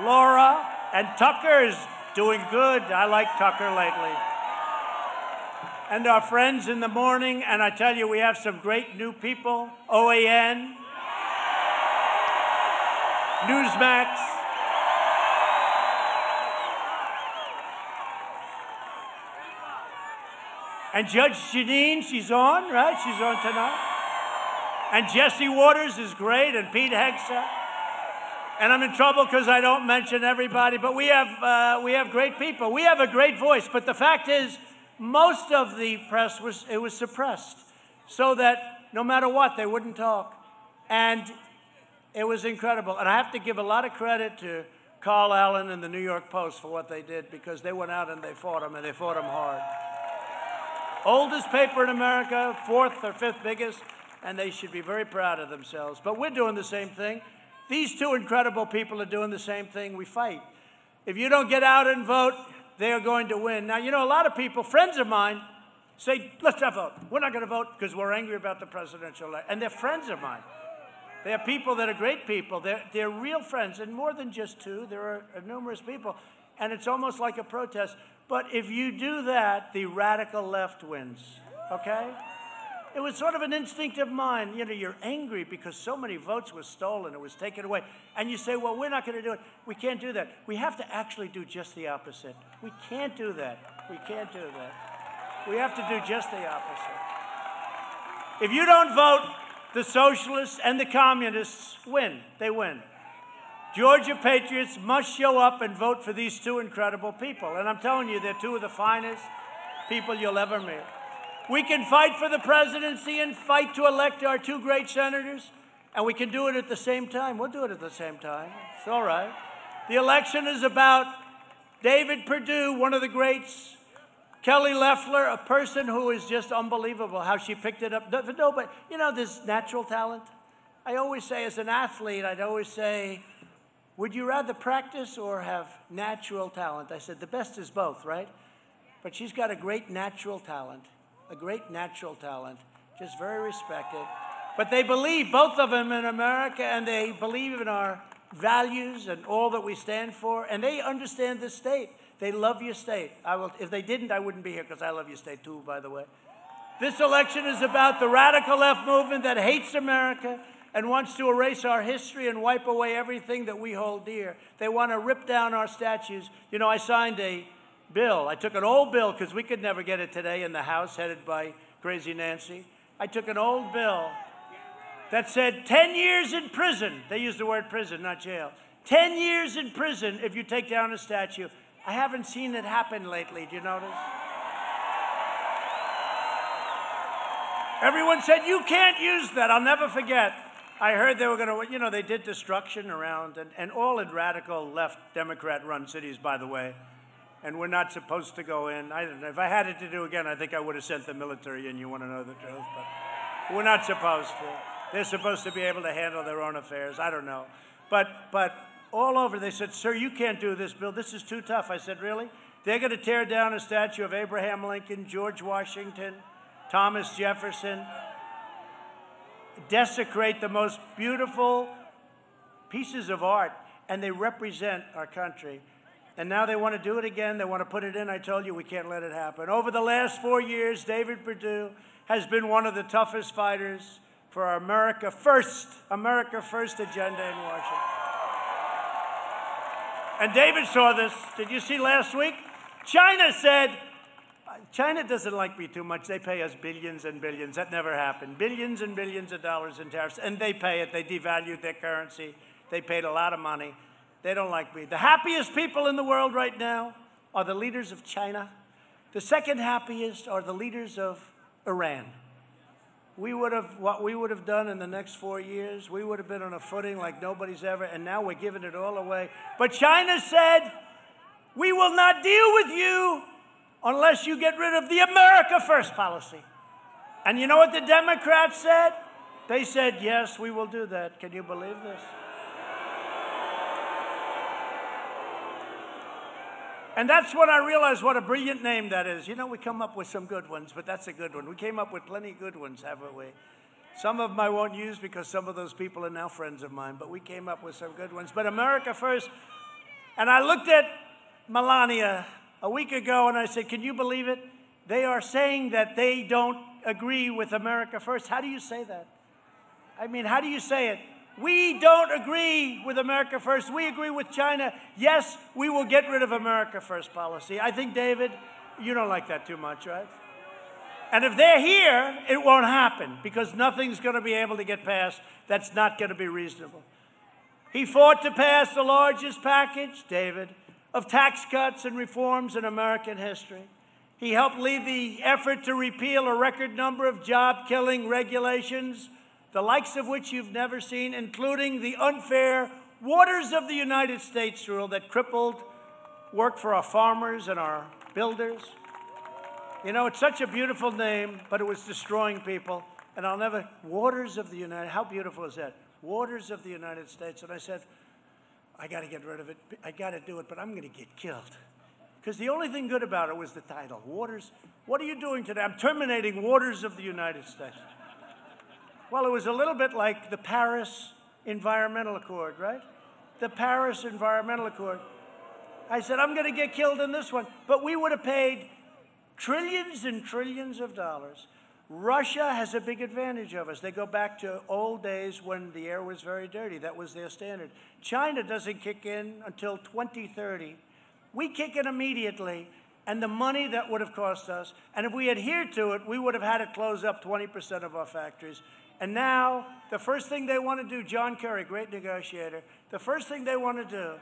Laura, and Tucker is doing good. I like Tucker lately. And our friends in the morning, and I tell you, we have some great new people. OAN, Newsmax. And Judge Jeanine, she's on, right? She's on tonight. And Jesse Waters is great, and Pete Hegseth. And I'm in trouble because I don't mention everybody, but we have great people. We have a great voice, but the fact is, most of the press was suppressed so that no matter what, they wouldn't talk. And It was incredible. And I have to give a lot of credit to Carl Allen and the New York Post for what they did, because they went out and they fought them, and they fought them hard. Oldest paper in America, 4th or 5th biggest, and they should be very proud of themselves. But we're doing the same thing. These two incredible people are doing the same thing. We fight. If you don't get out and vote, they are going to win. Now, you know, a lot of people, friends of mine, say, let's not vote. We're not going to vote because we're angry about the presidential election. And they're friends of mine. They're people that are great people. They're real friends, and more than just two. There are numerous people, and it's almost like a protest. But if you do that, the radical left wins, okay? It was sort of an instinct of mine. You know, you're angry because so many votes were stolen, it was taken away. And you say, well, we're not going to do it. We can't do that. We have to actually do just the opposite. We can't do that. We can't do that. We have to do just the opposite. If you don't vote, the socialists and the communists win. They win. Georgia patriots must show up and vote for these two incredible people. And I'm telling you, they're two of the finest people you'll ever meet. We can fight for the presidency and fight to elect our two great senators, and we can do it at the same time. We'll do it at the same time. It's all right. The election is about David Perdue, one of the greats, Kelly Loeffler, a person who is just unbelievable how she picked it up. No, but, you know, this natural talent. I always say, as an athlete, I'd always say, would you rather practice or have natural talent? I said, the best is both, right? But she's got a great natural talent. A great natural talent, just very respected. But they believe, both of them, in America, and they believe in our values and all that we stand for, and they understand this state. They love your state. If they didn't, I wouldn't be here, because I love your state too, by the way. This election is about the radical left movement that hates America and wants to erase our history and wipe away everything that we hold dear. They want to rip down our statues. You know, I signed a bill. I took an old bill, because we could never get it today in the House, headed by Crazy Nancy. I took an old bill that said 10 years in prison. They used the word prison, not jail. 10 years in prison if you take down a statue. I haven't seen it happen lately. Do you notice? Everyone said, you can't use that. I'll never forget. I heard they were going to, you know, they did destruction around, and all in radical left Democrat-run cities, by the way. And we're not supposed to go in. I don't know. If I had it to do again, I think I would have sent the military in. You want to know the truth? But we're not supposed to. They're supposed to be able to handle their own affairs. I don't know. But all over, they said, sir, you can't do this bill. This is too tough. I said, really? They're going to tear down a statue of Abraham Lincoln, George Washington, Thomas Jefferson, desecrate the most beautiful pieces of art, and they represent our country. And now they want to do it again. They want to put it in. I told you we can't let it happen. Over the last 4 years, David Perdue has been one of the toughest fighters for our America First agenda in Washington. And David saw this. Did you see last week? China said, China doesn't like me too much. They pay us billions and billions. That never happened. Billions and billions of dollars in tariffs. And they pay it. They devalued their currency. They paid a lot of money. They don't like me. The happiest people in the world right now are the leaders of China. The second happiest are the leaders of Iran. What we would have done in the next 4 years, we would have been on a footing like nobody's ever, and now we're giving it all away. But China said, we will not deal with you unless you get rid of the America First policy. And you know what the Democrats said? They said, yes, we will do that. Can you believe this? And that's when I realized what a brilliant name that is. You know, we come up with some good ones, but that's a good one. We came up with plenty of good ones, haven't we? Some of them I won't use because some of those people are now friends of mine, but we came up with some good ones. But America First, and I looked at Melania a week ago and I said, can you believe it? They are saying that they don't agree with America First. How do you say that? I mean, how do you say it? We don't agree with America First. We agree with China. Yes, we will get rid of America First policy. I think, David, you don't like that too much, right? And if they're here, it won't happen because nothing's going to be able to get passed that's not going to be reasonable. He fought to pass the largest package, David, of tax cuts and reforms in American history. He helped lead the effort to repeal a record number of job-killing regulations, the likes of which you've never seen, including the unfair Waters of the United States rule that crippled work for our farmers and our builders. You know, it's such a beautiful name, but it was destroying people. And I'll never, Waters of the United, how beautiful is that? Waters of the United States. And I said, I got to get rid of it. I got to do it, but I'm going to get killed. Because the only thing good about it was the title, Waters. What are you doing today? I'm terminating Waters of the United States. Well, it was a little bit like the Paris Environmental Accord, right? The Paris Environmental Accord. I said, I'm going to get killed in this one. But we would have paid trillions and trillions of dollars. Russia has a big advantage of us. They go back to old days when the air was very dirty. That was their standard. China doesn't kick in until 2030. We kick in immediately, and the money that would have cost us, and if we adhered to it, we would have had to close up 20% of our factories. And now, the first thing they want to do, John Kerry, great negotiator, the first thing they want to do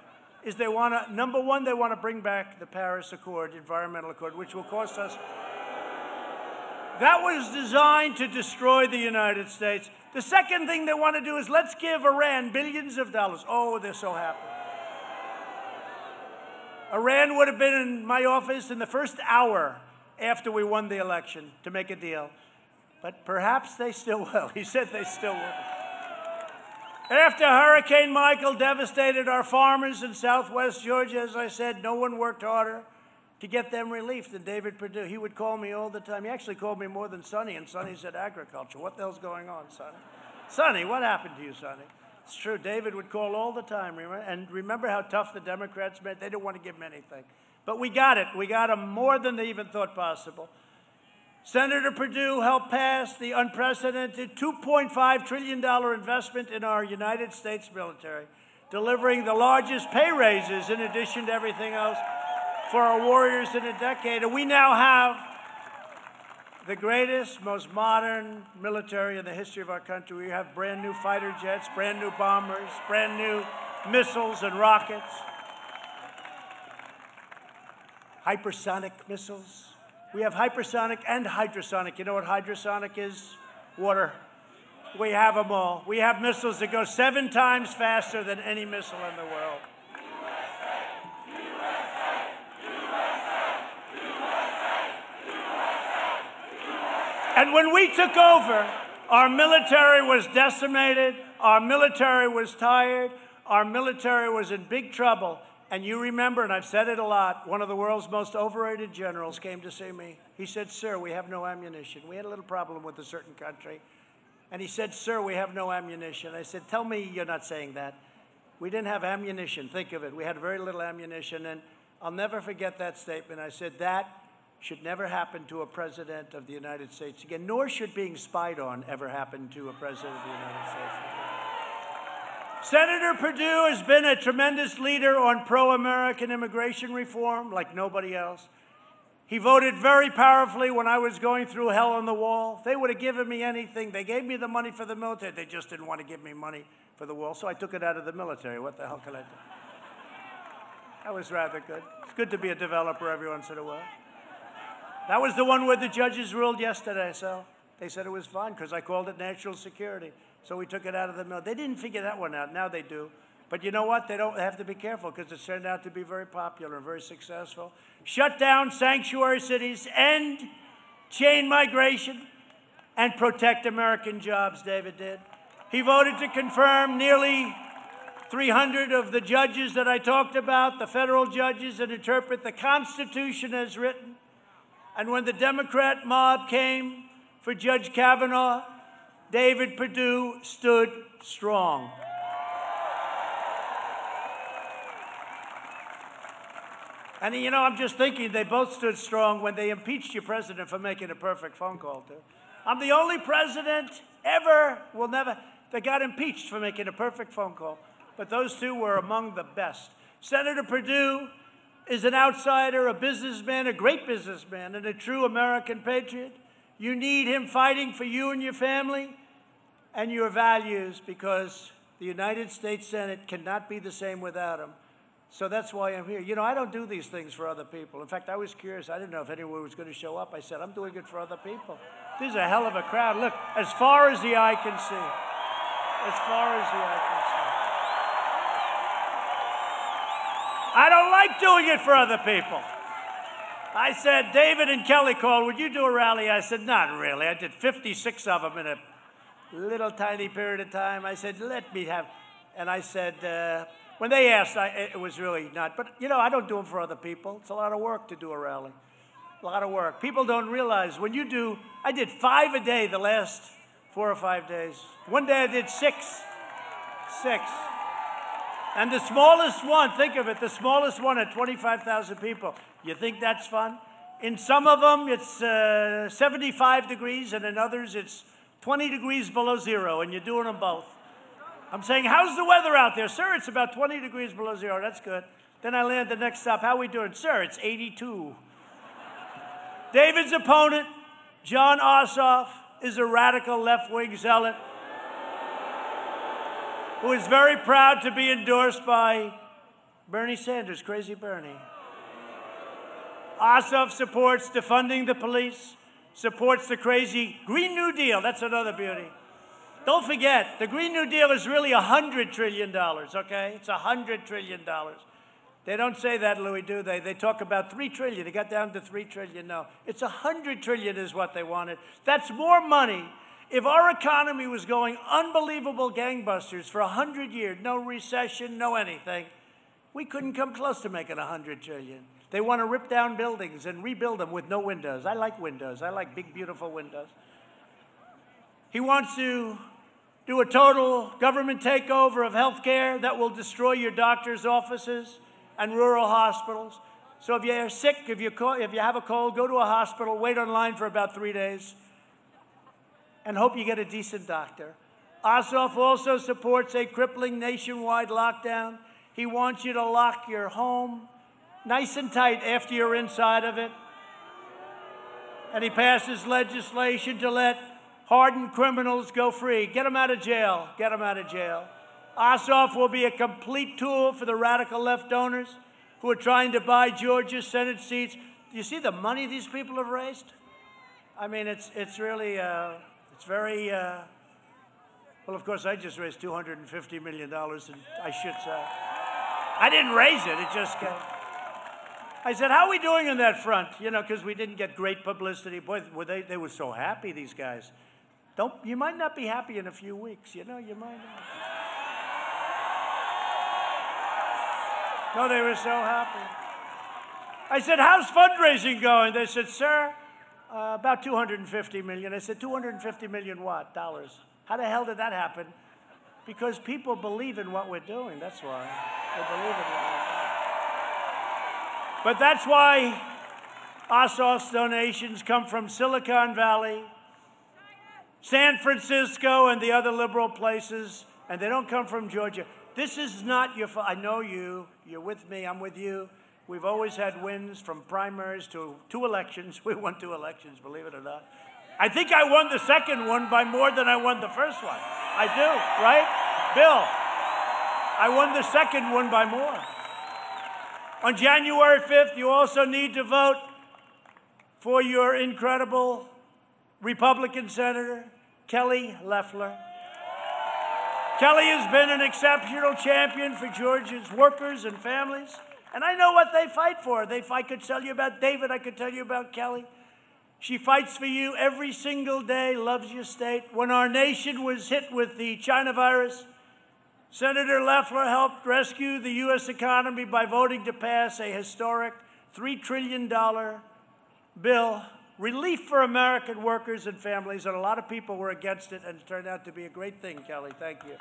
is they want to, number one, they want to bring back the Paris Accord, Environmental Accord, which will cost us. That was designed to destroy the United States. The second thing they want to do is let's give Iran billions of dollars. Oh, they're so happy. Iran would have been in my office in the first hour after we won the election to make a deal. But perhaps they still will. He said they still will. After Hurricane Michael devastated our farmers in southwest Georgia, as I said, no one worked harder to get them relief than David Perdue. He would call me all the time. He actually called me more than Sonny, and Sonny said agriculture. What the hell's going on, Sonny? Sonny, what happened to you, Sonny? It's true. David would call all the time. And remember how tough the Democrats made? They didn't want to give him anything. But we got it. We got him more than they even thought possible. Senator Perdue helped pass the unprecedented $2.5 trillion investment in our United States military, delivering the largest pay raises in addition to everything else for our warriors in a decade. And we now have the greatest, most modern military in the history of our country. We have brand new fighter jets, brand new bombers, brand new missiles and rockets, hypersonic missiles. We have hypersonic and hydrosonic. You know what hydrosonic is? Water. We have them all. We have missiles that go 7 times faster than any missile in the world. And when we took over, our military was decimated, our military was tired, our military was in big trouble. And you remember, and I've said it a lot, one of the world's most overrated generals came to see me. He said, sir, we have no ammunition. We had a little problem with a certain country. And he said, sir, we have no ammunition. I said, tell me you're not saying that. We didn't have ammunition. Think of it. We had very little ammunition. And I'll never forget that statement. I said, that should never happen to a president of the United States again, nor should being spied on ever happen to a president of the United States again. Senator Perdue has been a tremendous leader on pro-American immigration reform like nobody else. He voted very powerfully when I was going through hell on the wall. They would have given me anything. They gave me the money for the military. They just didn't want to give me money for the wall, so I took it out of the military. What the hell could I do? That was rather good. It's good to be a developer every once in a while. That was the one where the judges ruled yesterday, so they said it was fine because I called it national security. So we took it out of the mill. They didn't figure that one out. Now they do. But you know what? They don't have to be careful because it's turned out to be very popular and very successful. Shut down sanctuary cities, end chain migration, and protect American jobs, David did. He voted to confirm nearly 300 of the judges that I talked about, the federal judges, that interpret the Constitution as written. And when the Democrat mob came for Judge Kavanaugh, David Perdue stood strong. And, you know, I'm just thinking they both stood strong when they impeached your president for making a perfect phone call, too. I'm the only president ever, that got impeached for making a perfect phone call. But those two were among the best. Senator Perdue is an outsider, a businessman, a great businessman, and a true American patriot. You need him fighting for you and your family and your values because the United States Senate cannot be the same without him. So that's why I'm here. You know, I don't do these things for other people. In fact, I was curious. I didn't know if anyone was going to show up. I said, I'm doing it for other people. This is a hell of a crowd. Look, as far as the eye can see. As far as the eye can see. I don't like doing it for other people. I said, David and Kelly called, would you do a rally? I said, not really. I did 56 of them in a little tiny period of time. I said, let me have, and I said, when they asked, it was really not, but you know, I don't do them for other people. It's a lot of work to do a rally. A lot of work. People don't realize when you do, I did 5 a day the last 4 or 5 days. One day I did 6. 6. And the smallest one, think of it, the smallest one at 25,000 people. You think that's fun? In some of them, it's 75 degrees, and in others, it's 20 degrees below zero, and you're doing them both. I'm saying, how's the weather out there? Sir, it's about 20 degrees below zero. That's good. Then I land the next stop. How are we doing? Sir, it's 82. David's opponent, John Ossoff, is a radical left-wing zealot who is very proud to be endorsed by Bernie Sanders, Crazy Bernie. Ossoff supports defunding the police, supports the crazy Green New Deal. That's another beauty. Don't forget, the Green New Deal is really $100 trillion, okay? It's $100 trillion. They don't say that, Louis, do they? They talk about $3 trillion. It got down to $3 trillion. No, it's $100 trillion is what they wanted. That's more money. If our economy was going unbelievable gangbusters for 100 years, no recession, no anything, we couldn't come close to making $100 trillion. They want to rip down buildings and rebuild them with no windows. I like windows. I like big, beautiful windows. He wants to do a total government takeover of health care that will destroy your doctor's offices and rural hospitals. So if you're sick, if you have a cold, go to a hospital, wait online for about 3 days, and hope you get a decent doctor. Ossoff also supports a crippling nationwide lockdown. He wants you to lock your home nice and tight after you're inside of it. And he passes legislation to let hardened criminals go free. Get them out of jail. Get them out of jail. Ossoff will be a complete tool for the radical left donors who are trying to buy Georgia's Senate seats. Do you see the money these people have raised? I mean, it's really, it's very, well, of course, I just raised $250 million, and I should say. I didn't raise it, it just came. I said, how are we doing on that front? You know, because we didn't get great publicity. Boy, they were so happy, these guys. You might not be happy in a few weeks, you know, you might not. No, they were so happy. I said, how's fundraising going? They said, sir, about $250 million. I said, $250 million what? Dollars. How the hell did that happen? Because people believe in what we're doing, that's why. They believe in what we're doing. But that's why Ossoff's donations come from Silicon Valley, San Francisco, and the other liberal places, and they don't come from Georgia. This is not your fault. I know you. You're with me. I'm with you. We've always had wins from primaries to 2 elections. We won 2 elections, believe it or not. I think I won the second one by more than I won the first one. I do, right? Bill, I won the second one by more. On January 5th, you also need to vote for your incredible Republican Senator, Kelly Loeffler. Kelly has been an exceptional champion for Georgia's workers and families, and I know what they fight for. I could tell you about David, I could tell you about Kelly. She fights for you every single day, loves your state. When our nation was hit with the China virus, Senator Loeffler helped rescue the U.S. economy by voting to pass a historic $3 trillion bill, relief for American workers and families, and a lot of people were against it, and it turned out to be a great thing, Kelly. Thank you.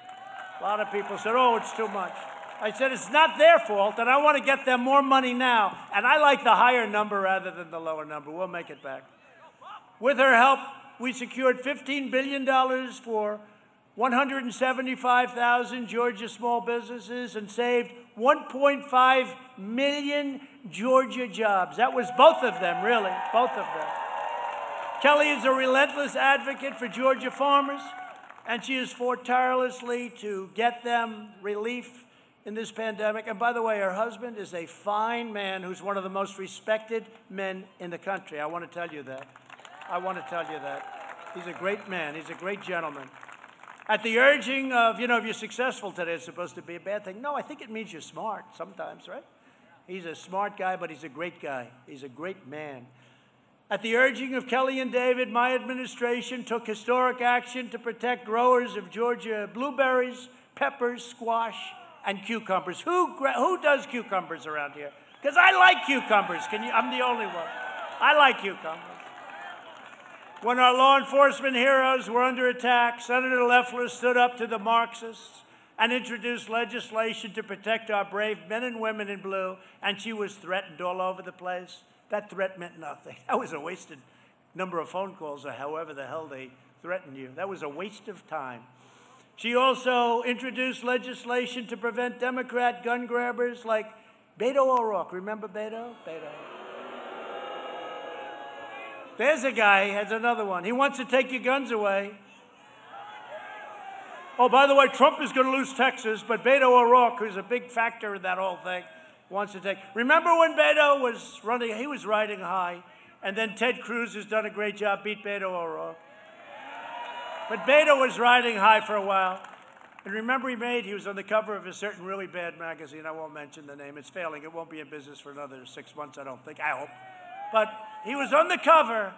A lot of people said, oh, it's too much. I said, it's not their fault, and I want to get them more money now, and I like the higher number rather than the lower number. We'll make it back. With her help, we secured $15 billion for 175,000 Georgia small businesses and saved 1.5 million Georgia jobs. That was both of them, really, both of them. Kelly is a relentless advocate for Georgia farmers, and she has fought tirelessly to get them relief in this pandemic. And by the way, her husband is a fine man who's one of the most respected men in the country. I want to tell you that. I want to tell you that. He's a great man. He's a great gentleman. At the urging of, if you're successful today, it's supposed to be a bad thing. No, I think it means you're smart sometimes, right? He's a smart guy, but he's a great guy. He's a great man. At the urging of Kelly and David, my administration took historic action to protect growers of Georgia blueberries, peppers, squash, and cucumbers. Who does cucumbers around here? Because I like cucumbers. I'm the only one. I like cucumbers. When our law enforcement heroes were under attack, Senator Loeffler stood up to the Marxists and introduced legislation to protect our brave men and women in blue, and she was threatened all over the place. That threat meant nothing. That was a wasted number of phone calls or however the hell they threatened you. That was a waste of time. She also introduced legislation to prevent Democrat gun grabbers like Beto O'Rourke. Remember Beto? Beto. There's a guy, has another one. He wants to take your guns away. Oh, by the way, Trump is going to lose Texas, but Beto O'Rourke, who's a big factor in that whole thing, wants to take. Remember when Beto was running, he was riding high, and then Ted Cruz, who's done a great job, beat Beto O'Rourke. But Beto was riding high for a while. And remember he was on the cover of a certain really bad magazine. I won't mention the name. It's failing. It won't be in business for another 6 months, I don't think. I hope. But he was on the cover,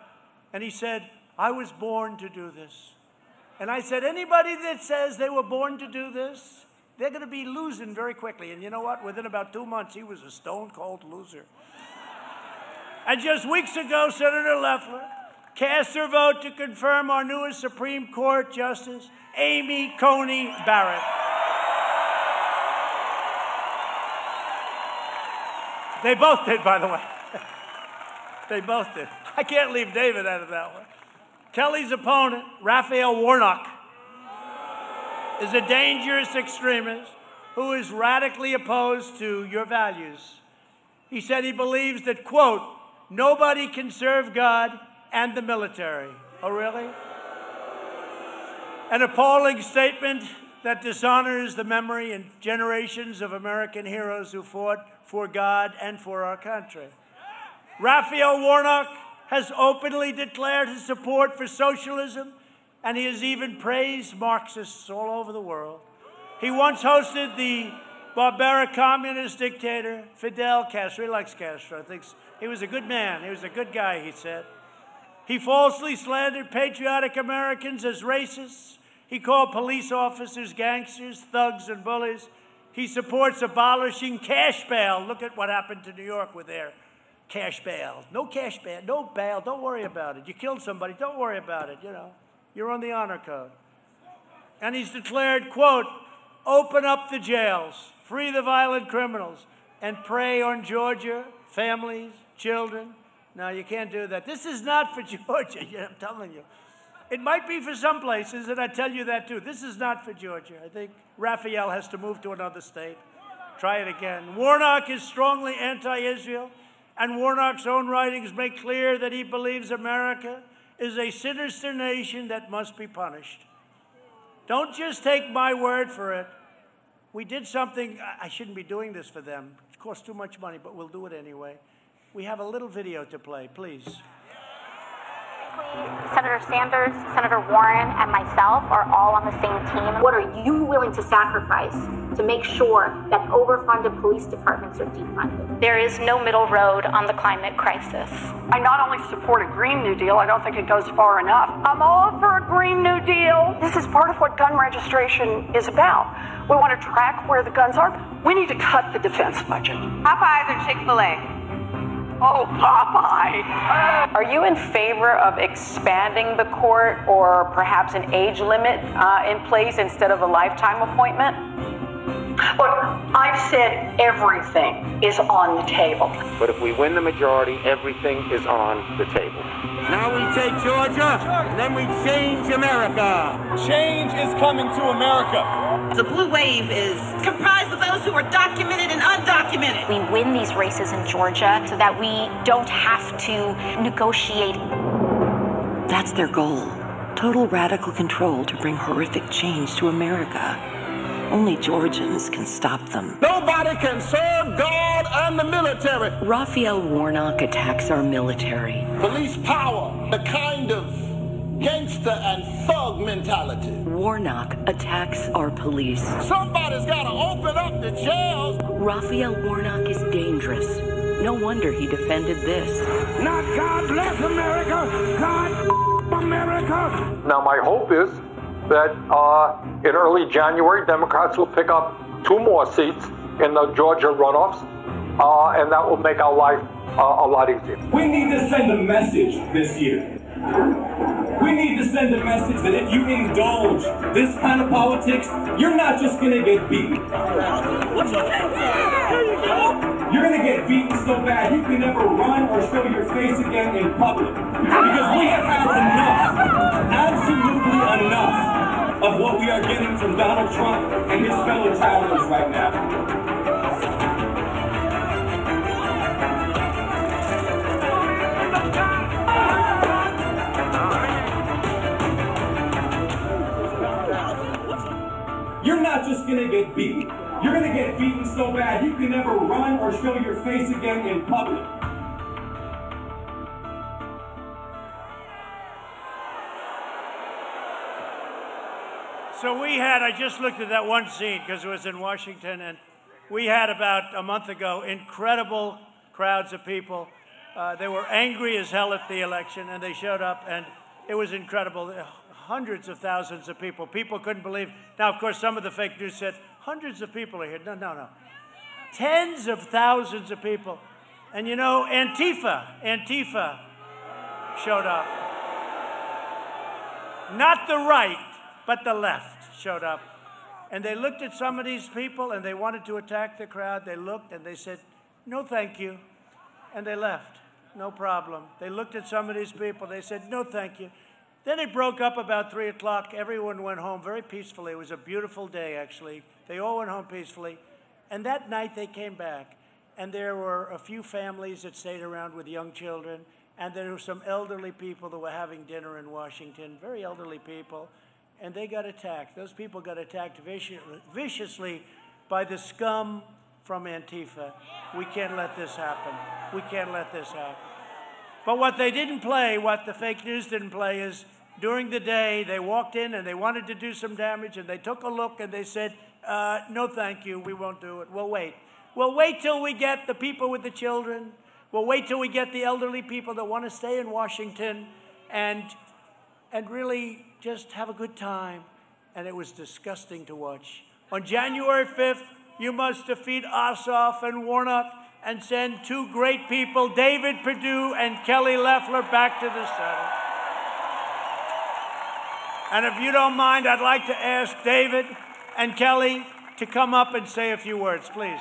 and he said, I was born to do this. And I said, anybody that says they were born to do this, they're going to be losing very quickly. And you know what? Within about 2 months, he was a stone-cold loser. And just weeks ago, Senator Loeffler cast her vote to confirm our newest Supreme Court Justice, Amy Coney Barrett. They both did, by the way. They both did. I can't leave David out of that one. Kelly's opponent, Raphael Warnock, is a dangerous extremist who is radically opposed to your values. He said he believes that, quote, nobody can serve God and the military. Oh, really? An appalling statement that dishonors the memory and generations of American heroes who fought for God and for our country. Raphael Warnock has openly declared his support for socialism, and he has even praised Marxists all over the world. He once hosted the barbaric communist dictator Fidel Castro. He likes Castro. Thinks he was a good man. He was a good guy, he said. He falsely slandered patriotic Americans as racists. He called police officers gangsters, thugs, and bullies. He supports abolishing cash bail. Look at what happened to New York with their cash bail. No cash bail, no bail, don't worry about it. You killed somebody, don't worry about it, You're on the honor code. And he's declared, quote, open up the jails, free the violent criminals, and prey on Georgia, families, children. No, you can't do that. This is not for Georgia, I'm telling you. It might be for some places, and I tell you that too. This is not for Georgia. I think Raphael has to move to another state. Try it again. Warnock is strongly anti-Israel, and Warnock's own writings make clear that he believes America is a sinister nation that must be punished. Don't just take my word for it. We did something, I shouldn't be doing this for them. It costs too much money, but we'll do it anyway. We have a little video to play, please. Senator Sanders, Senator Warren, and myself are all on the same team. What are you willing to sacrifice to make sure that overfunded police departments are defunded? There is no middle road on the climate crisis. I not only support a Green New Deal, I don't think it goes far enough. I'm all for a Green New Deal. This is part of what gun registration is about. We want to track where the guns are. We need to cut the defense budget. Popeyes or Chick-fil-A? Oh, Popeye! Are you in favor of expanding the court or perhaps an age limit in place instead of a lifetime appointment? Look, I've said everything is on the table. But if we win the majority, everything is on the table. Now we take Georgia, and then we change America. Change is coming to America. The blue wave is comprised of those who are documented and undocumented. We win these races in Georgia so that we don't have to negotiate. That's their goal. Total radical control to bring horrific change to America. Only Georgians can stop them. Nobody can serve God and the military. Raphael Warnock attacks our military. Police power, the kind of gangster and thug mentality. Warnock attacks our police. Somebody's got to open up the jails. Raphael Warnock is dangerous. No wonder he defended this. Not God bless America, God America. Now, my hope is that in early January, Democrats will pick up 2 more seats in the Georgia runoffs, and that will make our life a lot easier. We need to send a message this year. We need to send a message that if you indulge this kind of politics, you're not just going to get beaten. You're going to get beaten so bad you can never run or show your face again in public. Because we have had enough, absolutely enough, of what we are getting from Donald Trump and his fellow travelers right now. You're not just going to get beaten. You're going to get beaten so bad you can never run or show your face again in public. So I just looked at that one scene because it was in Washington, and we had about a month ago incredible crowds of people. They were angry as hell at the election, and they showed up, and it was incredible. Hundreds of thousands of people. People couldn't believe. Now, of course, some of the fake news said, hundreds of people are here. No. Tens of thousands of people. And you know, Antifa showed up. Not the right, but the left showed up. And they looked at some of these people and they wanted to attack the crowd. They looked and they said, no, thank you. And they left. No problem. They looked at some of these people. They said, no, thank you. Then it broke up about 3 o'clock. Everyone went home very peacefully. It was a beautiful day, actually. They all went home peacefully. And that night they came back. And there were a few families that stayed around with young children. And there were some elderly people that were having dinner in Washington, very elderly people. And they got attacked. Those people got attacked viciously by the scum from Antifa. We can't let this happen. We can't let this happen. But what they didn't play, what the fake news didn't play, is during the day, they walked in and they wanted to do some damage, and they took a look and they said, no, thank you, we won't do it. We'll wait. We'll wait till we get the people with the children. We'll wait till we get the elderly people that want to stay in Washington and really just have a good time. And it was disgusting to watch. On January 5th, you must defeat Ossoff and Warnock and send 2 great people, David Perdue and Kelly Loeffler, back to the Senate. And if you don't mind, I'd like to ask David and Kelly to come up and say a few words, please.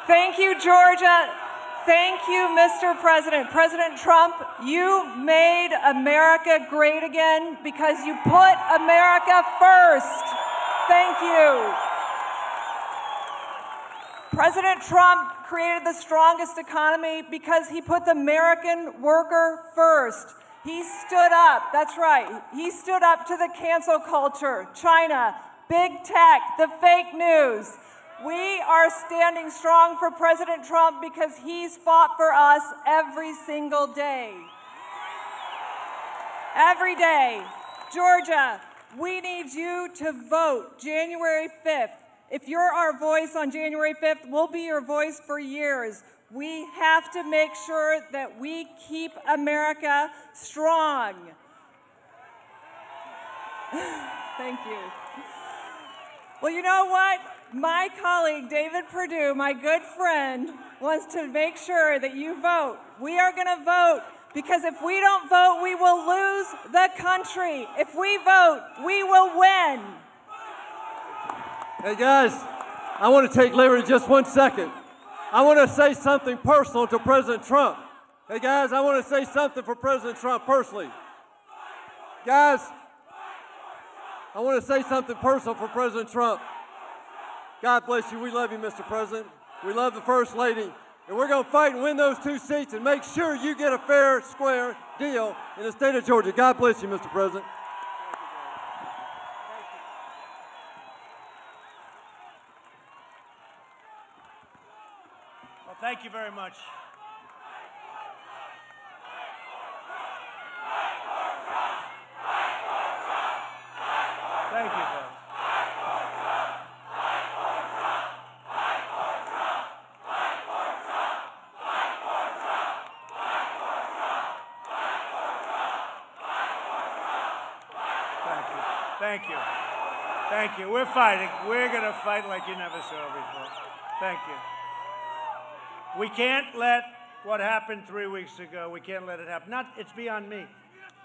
Thank you, Georgia. Thank you, Mr. President. President Trump, you made America great again because you put America first. Thank you. President Trump created the strongest economy because he put the American worker first. He stood up, that's right, he stood up to the cancel culture, China, big tech, the fake news. We are standing strong for President Trump because he's fought for us every single day. Every day. Georgia, we need you to vote January 5th. If you're our voice on January 5th, we'll be your voice for years. We have to make sure that we keep America strong. Thank you. Well, you know what? My colleague, David Perdue, my good friend, wants to make sure that you vote. We are going to vote because if we don't vote, we will lose the country. If we vote, we will win. Hey, guys, I want to take liberty just 1 second. I want to say something personal to President Trump. Hey, guys, I want to say something for President Trump personally. Guys, I want to say something personal for President Trump. God bless you. We love you, Mr. President. We love the First Lady. And we're going to fight and win those 2 seats and make sure you get a fair, square deal in the state of Georgia. God bless you, Mr. President. Well, thank you very much. Thank you, folks. Thank you. Thank you. We're fighting. We're going to fight like you never saw before. Thank you. We can't let what happened 3 weeks ago, we can't let it happen. It's beyond me.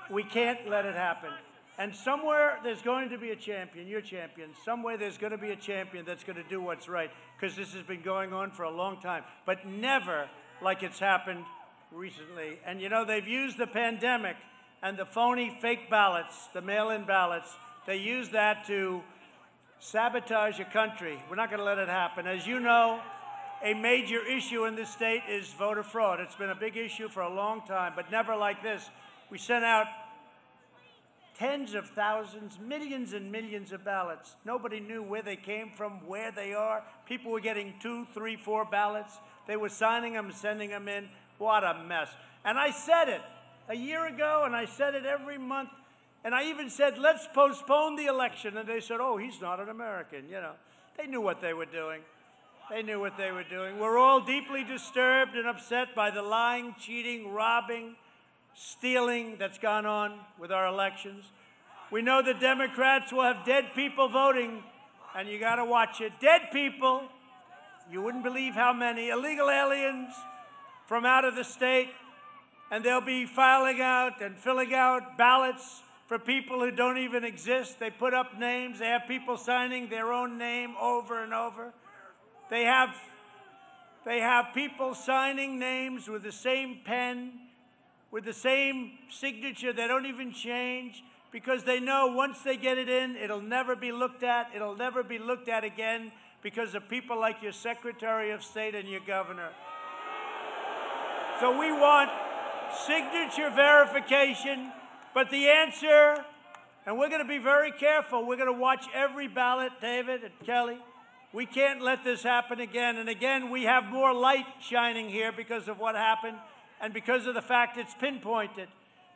We can't let it happen. And somewhere there's going to be a champion, your champion. Somewhere there's going to be a champion that's going to do what's right, because this has been going on for a long time, but never like it's happened recently. And, you know, they've used the pandemic and the phony fake ballots, the mail-in ballots. They use that to sabotage a country. We're not going to let it happen. As you know, a major issue in this state is voter fraud. It's been a big issue for a long time, but never like this. We sent out tens of thousands, millions and millions of ballots. Nobody knew where they came from, where they are. People were getting 2, 3, 4 ballots. They were signing them, sending them in. What a mess. And I said it a year ago, and I said it every month. And I even said, let's postpone the election. And they said, oh, he's not an American. You know, they knew what they were doing. They knew what they were doing. We're all deeply disturbed and upset by the lying, cheating, robbing, stealing that's gone on with our elections. We know the Democrats will have dead people voting, and you got to watch it. Dead people, you wouldn't believe how many, illegal aliens from out of the state, and they'll be filing out and filling out ballots for people who don't even exist. They put up names. They have people signing their own name over and over. They have people signing names with the same pen, with the same signature. They don't even change, because they know once they get it in, it'll never be looked at. It'll never be looked at again because of people like your Secretary of State and your governor. So we want signature verification. But the answer, and we're going to be very careful, we're going to watch every ballot, David and Kelly. We can't let this happen again. And again, we have more light shining here because of what happened and because of the fact it's pinpointed.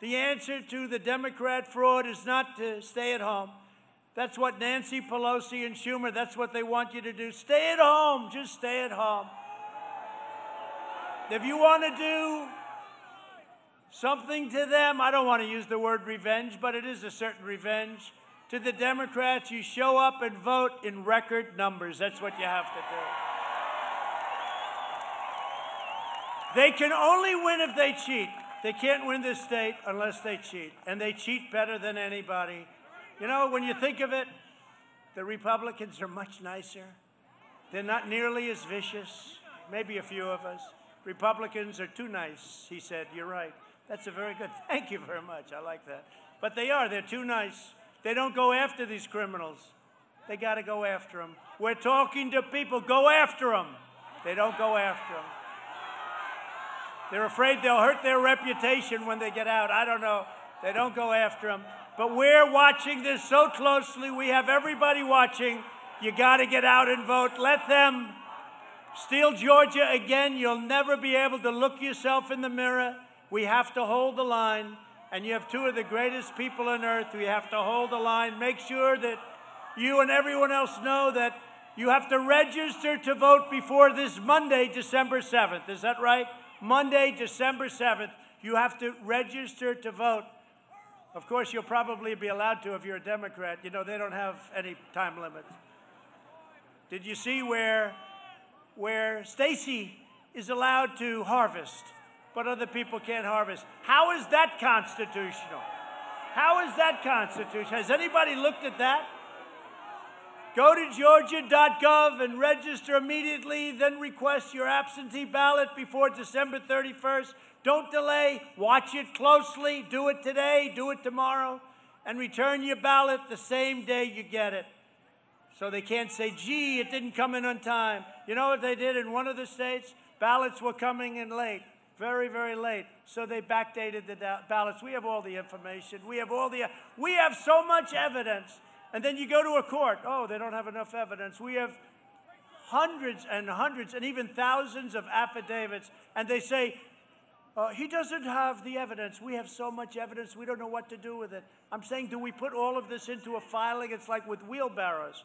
The answer to the Democrat fraud is not to stay at home. That's what Nancy Pelosi and Schumer, that's what they want you to do. Stay at home. Just stay at home. If you want to do something to them, I don't want to use the word revenge, but it is a certain revenge. To the Democrats, you show up and vote in record numbers. That's what you have to do. They can only win if they cheat. They can't win this state unless they cheat. And they cheat better than anybody. You know, when you think of it, the Republicans are much nicer. They're not nearly as vicious. Maybe a few of us. Republicans are too nice, he said. You're right. That's a very good, thank you very much. I like that. But they're too nice. They don't go after these criminals. They got to go after them. We're talking to people. Go after them. They don't go after them. They're afraid they'll hurt their reputation when they get out. I don't know. They don't go after them. But we're watching this so closely. We have everybody watching. You got to get out and vote. Let them steal Georgia again. You'll never be able to look yourself in the mirror. We have to hold the line. And you have two of the greatest people on earth. We have to hold the line. Make sure that you and everyone else know that you have to register to vote before this Monday, December 7th. Is that right? Monday, December 7th. You have to register to vote. Of course, you'll probably be allowed to if you're a Democrat. You know, they don't have any time limits. Did you see where Stacey is allowed to harvest, but other people can't harvest? How is that constitutional? How is that constitutional? Has anybody looked at that? Go to georgia.gov and register immediately, then request your absentee ballot before December 31st. Don't delay. Watch it closely. Do it today. Do it tomorrow. And return your ballot the same day you get it. So they can't say, gee, it didn't come in on time. You know what they did in one of the states? Ballots were coming in late, very, very late. So they backdated the ballots. We have all the information. We have so much evidence. And then you go to a court. Oh, they don't have enough evidence. We have hundreds and hundreds and even thousands of affidavits. And they say, he doesn't have the evidence. We have so much evidence, we don't know what to do with it. I'm saying, do we put all of this into a filing? It's like with wheelbarrows.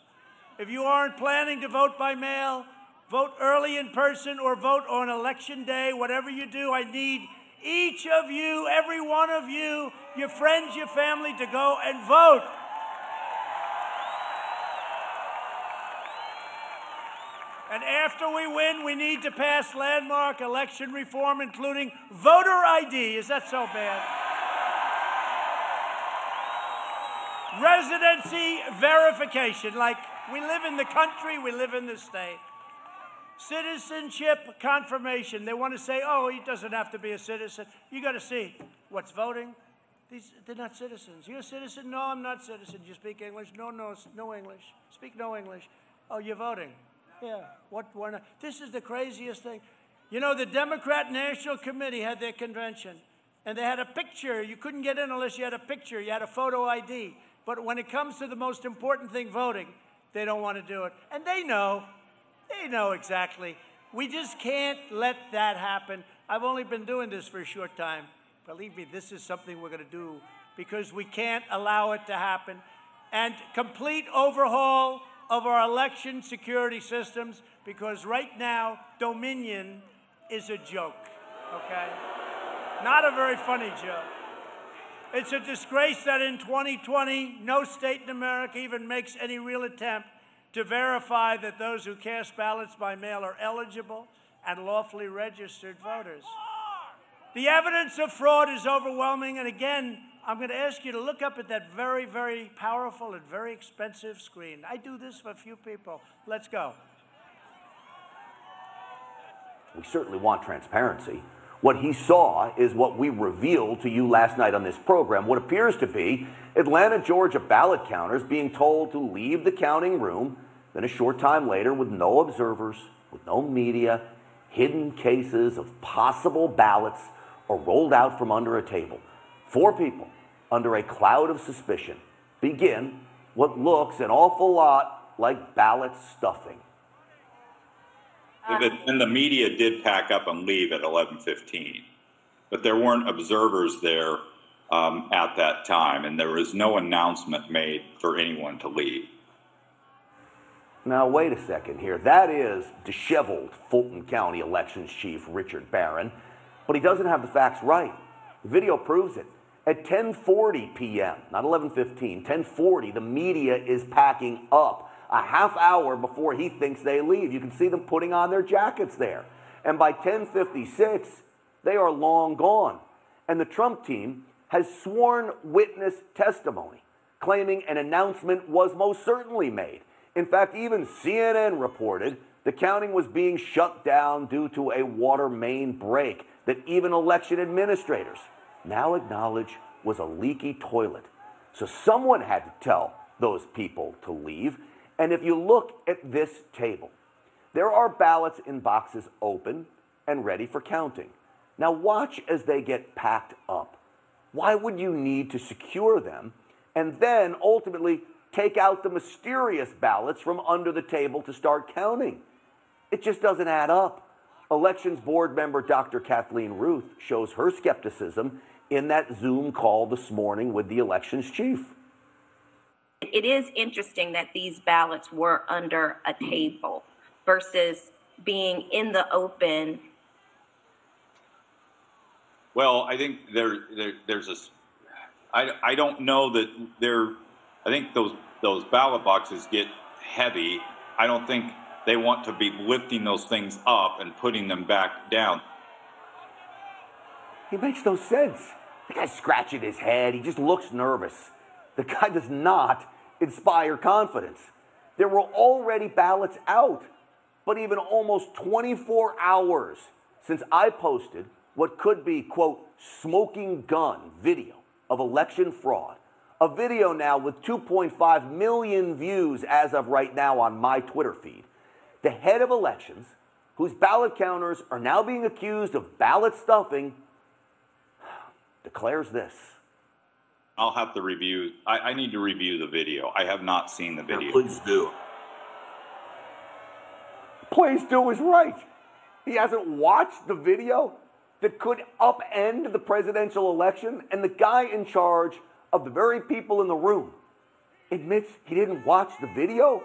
If you aren't planning to vote by mail, vote early in person or vote on election day, whatever you do, I need each of you, every one of you, your friends, your family to go and vote. And after we win, we need to pass landmark election reform, including voter ID. Is that so bad? Residency verification, like we live in the country, we live in the state. Citizenship confirmation. They want to say, oh, he doesn't have to be a citizen. You got to see what's voting. They're not citizens. You're a citizen? No, I'm not a citizen. You speak English? No English. Speak no English. Oh, you're voting. Yeah, why not? This is the craziest thing. You know, the Democrat National Committee had their convention, and they had a picture. You couldn't get in unless you had a picture. You had a photo ID. But when it comes to the most important thing, voting, they don't want to do it. And they know exactly. We just can't let that happen. I've only been doing this for a short time. Believe me, this is something we're going to do because we can't allow it to happen. And complete overhaul of our election security systems, because right now, Dominion is a joke, okay? Not a very funny joke. It's a disgrace that in 2020, no state in America even makes any real attempt to verify that those who cast ballots by mail are eligible and lawfully registered voters. The evidence of fraud is overwhelming, and again, I'm going to ask you to look up at that very, very powerful and very expensive screen. I do this for a few people. Let's go. We certainly want transparency. What he saw is what we revealed to you last night on this program, what appears to be Atlanta, Georgia ballot counters being told to leave the counting room, then a short time later, with no observers, with no media, hidden cases of possible ballots are rolled out from under a table. 4 people, under a cloud of suspicion, begin what looks an awful lot like ballot stuffing. And the media did pack up and leave at 11:15, but there weren't observers there at that time, and there was no announcement made for anyone to leave. Now, wait a second here. That is disheveled Fulton County Elections Chief Richard Barron, but he doesn't have the facts right. The video proves it. At 10:40 p.m., not 11:15, 10:40, the media is packing up a half hour before he thinks they leave. You can see them putting on their jackets there. And by 10:56, they are long gone. And the Trump team has sworn witness testimony, claiming an announcement was most certainly made. In fact, even CNN reported the counting was being shut down due to a water main break that even election administrators now acknowledge was a leaky toilet. So someone had to tell those people to leave. And if you look at this table, there are ballots in boxes open and ready for counting. Now watch as they get packed up. Why would you need to secure them and then ultimately take out the mysterious ballots from under the table to start counting? It just doesn't add up. Elections Board member Dr. Kathleen Ruth shows her skepticism in that Zoom call this morning with the elections chief. It is interesting that these ballots were under a table versus being in the open. Well, I think there's a. I don't know that there. I think those ballot boxes get heavy. I don't think they want to be lifting those things up and putting them back down. He makes no sense. The guy's scratching his head. He just looks nervous. The guy does not inspire confidence. There were already ballots out, but even almost 24 hours since I posted what could be, quote, smoking gun video of election fraud, A video now with 2.5 million views as of right now on my Twitter feed. The head of elections, whose ballot counters are now being accused of ballot stuffing, declares this. I'll have to review. I need to review the video. I have not seen the video. Please do. Please do is right. He hasn't watched the video that could upend the presidential election, and the guy in charge of the very people in the room admits he didn't watch the video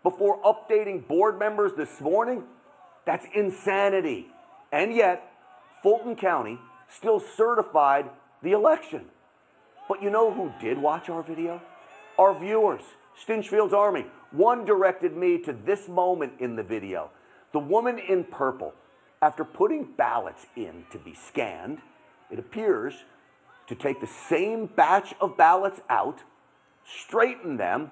before updating board members this morning. That's insanity. And yet, Fulton County still certified the election. But you know who did watch our video? Our viewers, Stinchfield's Army. One directed me to this moment in the video. The woman in purple, after putting ballots in to be scanned, it appears to take the same batch of ballots out, straighten them,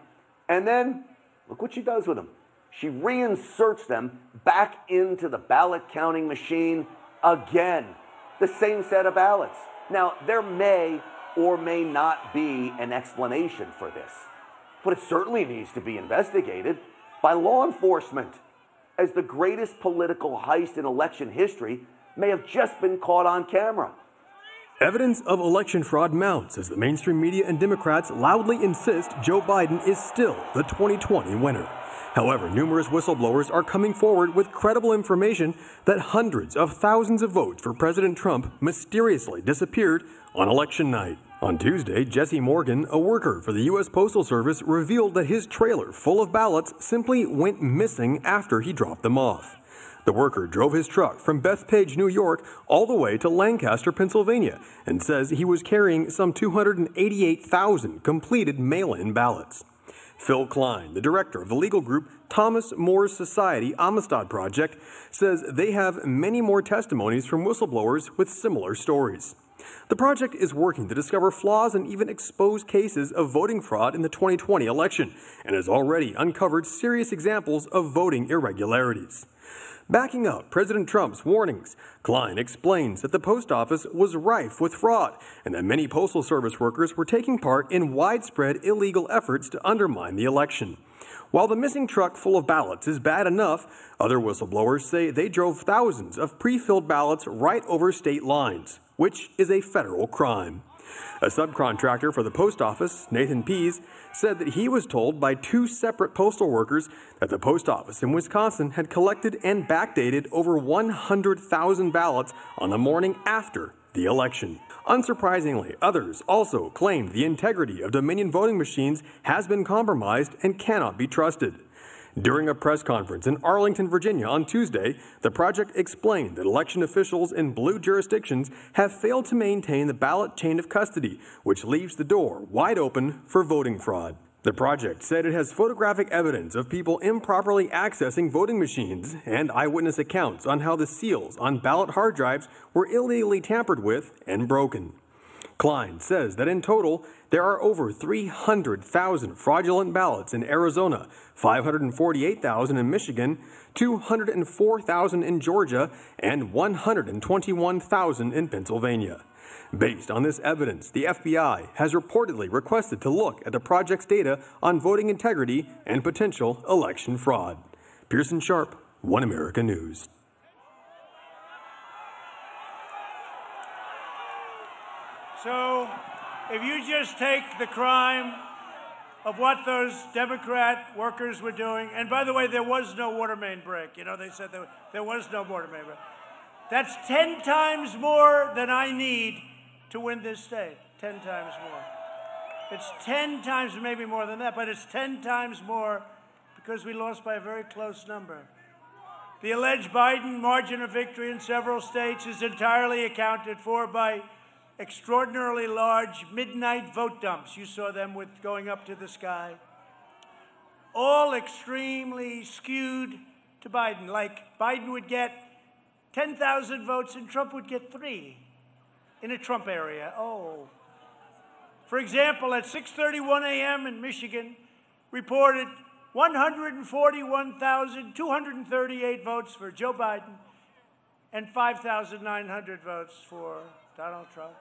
and then look what she does with them. She reinserts them back into the ballot counting machine again. The same set of ballots. Now, there may or may not be an explanation for this, but it certainly needs to be investigated by law enforcement, as the greatest political heist in election history may have just been caught on camera. Evidence of election fraud mounts as the mainstream media and Democrats loudly insist Joe Biden is still the 2020 winner. However, numerous whistleblowers are coming forward with credible information that hundreds of thousands of votes for President Trump mysteriously disappeared on election night. On Tuesday, Jesse Morgan, a worker for the U.S. Postal Service, revealed that his trailer full of ballots simply went missing after he dropped them off. The worker drove his truck from Bethpage, New York, all the way to Lancaster, Pennsylvania, and says he was carrying some 288,000 completed mail-in ballots. Phil Klein, the director of the legal group Thomas More Society Amistad Project, says they have many more testimonies from whistleblowers with similar stories. The project is working to discover flaws and even expose cases of voting fraud in the 2020 election, and has already uncovered serious examples of voting irregularities. Backing up President Trump's warnings, Klein explains that the post office was rife with fraud and that many Postal Service workers were taking part in widespread illegal efforts to undermine the election. While the missing truck full of ballots is bad enough, other whistleblowers say they drove thousands of pre-filled ballots right over state lines, which is a federal crime. A subcontractor for the post office, Nathan Pease, said that he was told by two separate postal workers that the post office in Wisconsin had collected and backdated over 100,000 ballots on the morning after the election. Unsurprisingly, others also claimed the integrity of Dominion voting machines has been compromised and cannot be trusted. During a press conference in Arlington, Virginia on Tuesday, the project explained that election officials in blue jurisdictions have failed to maintain the ballot chain of custody, which leaves the door wide open for voting fraud. The project said it has photographic evidence of people improperly accessing voting machines and eyewitness accounts on how the seals on ballot hard drives were illegally tampered with and broken. Klein says that in total, there are over 300,000 fraudulent ballots in Arizona, 548,000 in Michigan, 204,000 in Georgia, and 121,000 in Pennsylvania. Based on this evidence, the FBI has reportedly requested to look at the project's data on voting integrity and potential election fraud. Pearson Sharp, One America News. So, if you just take the crime of what those Democrat workers were doing, and by the way, there was no water main break. You know, they said there was no water main break. That's 10 times more than I need to win this state. 10 times more. It's 10 times, maybe more than that, but it's 10 times more because we lost by a very close number. The alleged Biden margin of victory in several states is entirely accounted for by extraordinarily large midnight vote dumps. You saw them with going up to the sky. All extremely skewed to Biden. Like Biden would get 10,000 votes and Trump would get 3 in a Trump area. Oh. For example, at 6:31 a.m. in Michigan, reported 141,238 votes for Joe Biden and 5,900 votes for Donald Trump.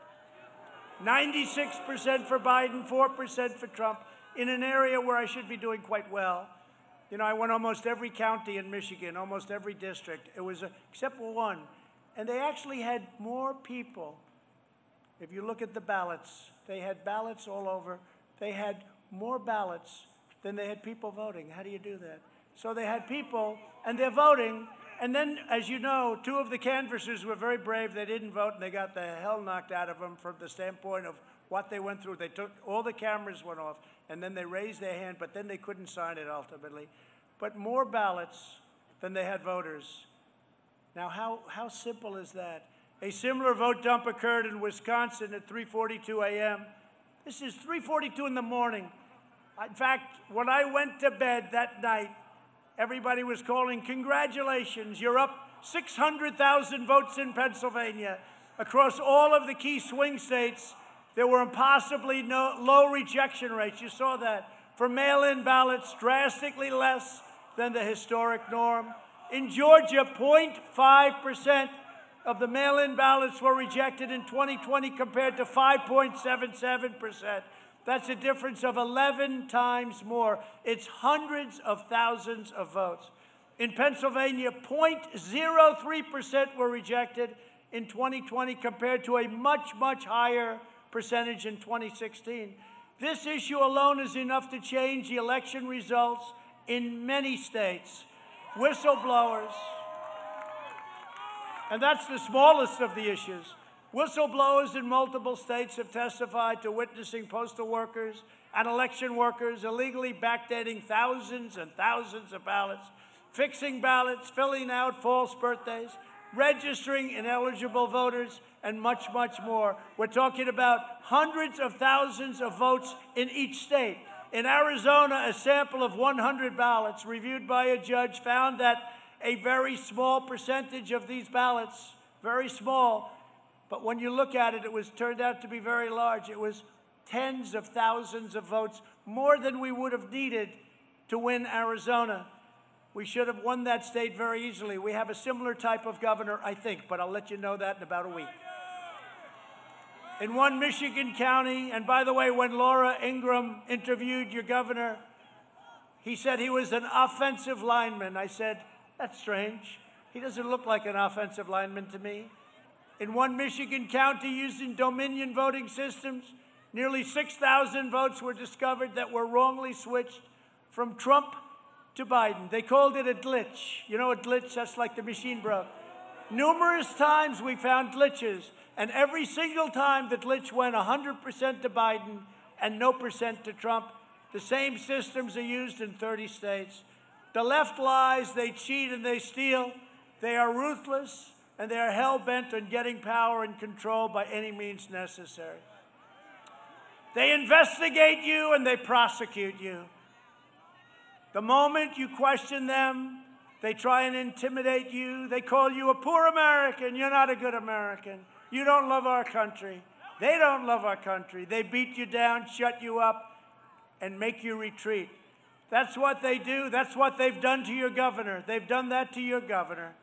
96% for Biden, 4% for Trump, in an area where I should be doing quite well. You know, I went almost every county in Michigan, almost every district. It was, except for one. And they actually had more people. If you look at the ballots, they had ballots all over. They had more ballots than they had people voting. How do you do that? So they had people, and they're voting. And then, as you know, two of the canvassers were very brave. They didn't vote, and they got the hell knocked out of them from the standpoint of what they went through. They took, all the cameras went off, and then they raised their hand, but then they couldn't sign it ultimately. But more ballots than they had voters. Now, how simple is that? A similar vote dump occurred in Wisconsin at 3:42 a.m. This is 3:42 in the morning. In fact, when I went to bed that night, everybody was calling, congratulations, you're up 600,000 votes in Pennsylvania. Across all of the key swing states, there were impossibly low rejection rates. You saw that. For mail-in ballots, drastically less than the historic norm. In Georgia, 0.5% of the mail-in ballots were rejected in 2020 compared to 5.77%. That's a difference of 11 times more. It's hundreds of thousands of votes. In Pennsylvania, 0.03% were rejected in 2020 compared to a much, much higher percentage in 2016. This issue alone is enough to change the election results in many states. Whistleblowers, and that's the smallest of the issues. Whistleblowers in multiple states have testified to witnessing postal workers and election workers illegally backdating thousands and thousands of ballots, fixing ballots, filling out false birthdays, registering ineligible voters, and much, much more. We're talking about hundreds of thousands of votes in each state. In Arizona, a sample of 100 ballots reviewed by a judge found that a very small percentage of these ballots, very small, but when you look at it, it turned out to be very large. It was tens of thousands of votes, more than we would have needed to win Arizona. We should have won that state very easily. We have a similar type of governor, I think, but I'll let you know that in about a week. In one Michigan county, and by the way, when Laura Ingraham interviewed your governor, he said he was an offensive lineman. I said, that's strange. He doesn't look like an offensive lineman to me. In one Michigan county using Dominion voting systems, nearly 6,000 votes were discovered that were wrongly switched from Trump to Biden. They called it a glitch. You know, a glitch, that's like the machine broke. Numerous times we found glitches, and every single time the glitch went 100% to Biden and no percent to Trump. The same systems are used in 30 states. The left lies, they cheat and they steal. They are ruthless, and they are hell-bent on getting power and control by any means necessary. They investigate you and they prosecute you. The moment you question them, they try and intimidate you. They call you a poor American. You're not a good American. You don't love our country. They don't love our country. They beat you down, shut you up, and make you retreat. That's what they do. That's what they've done to your governor. They've done that to your governor.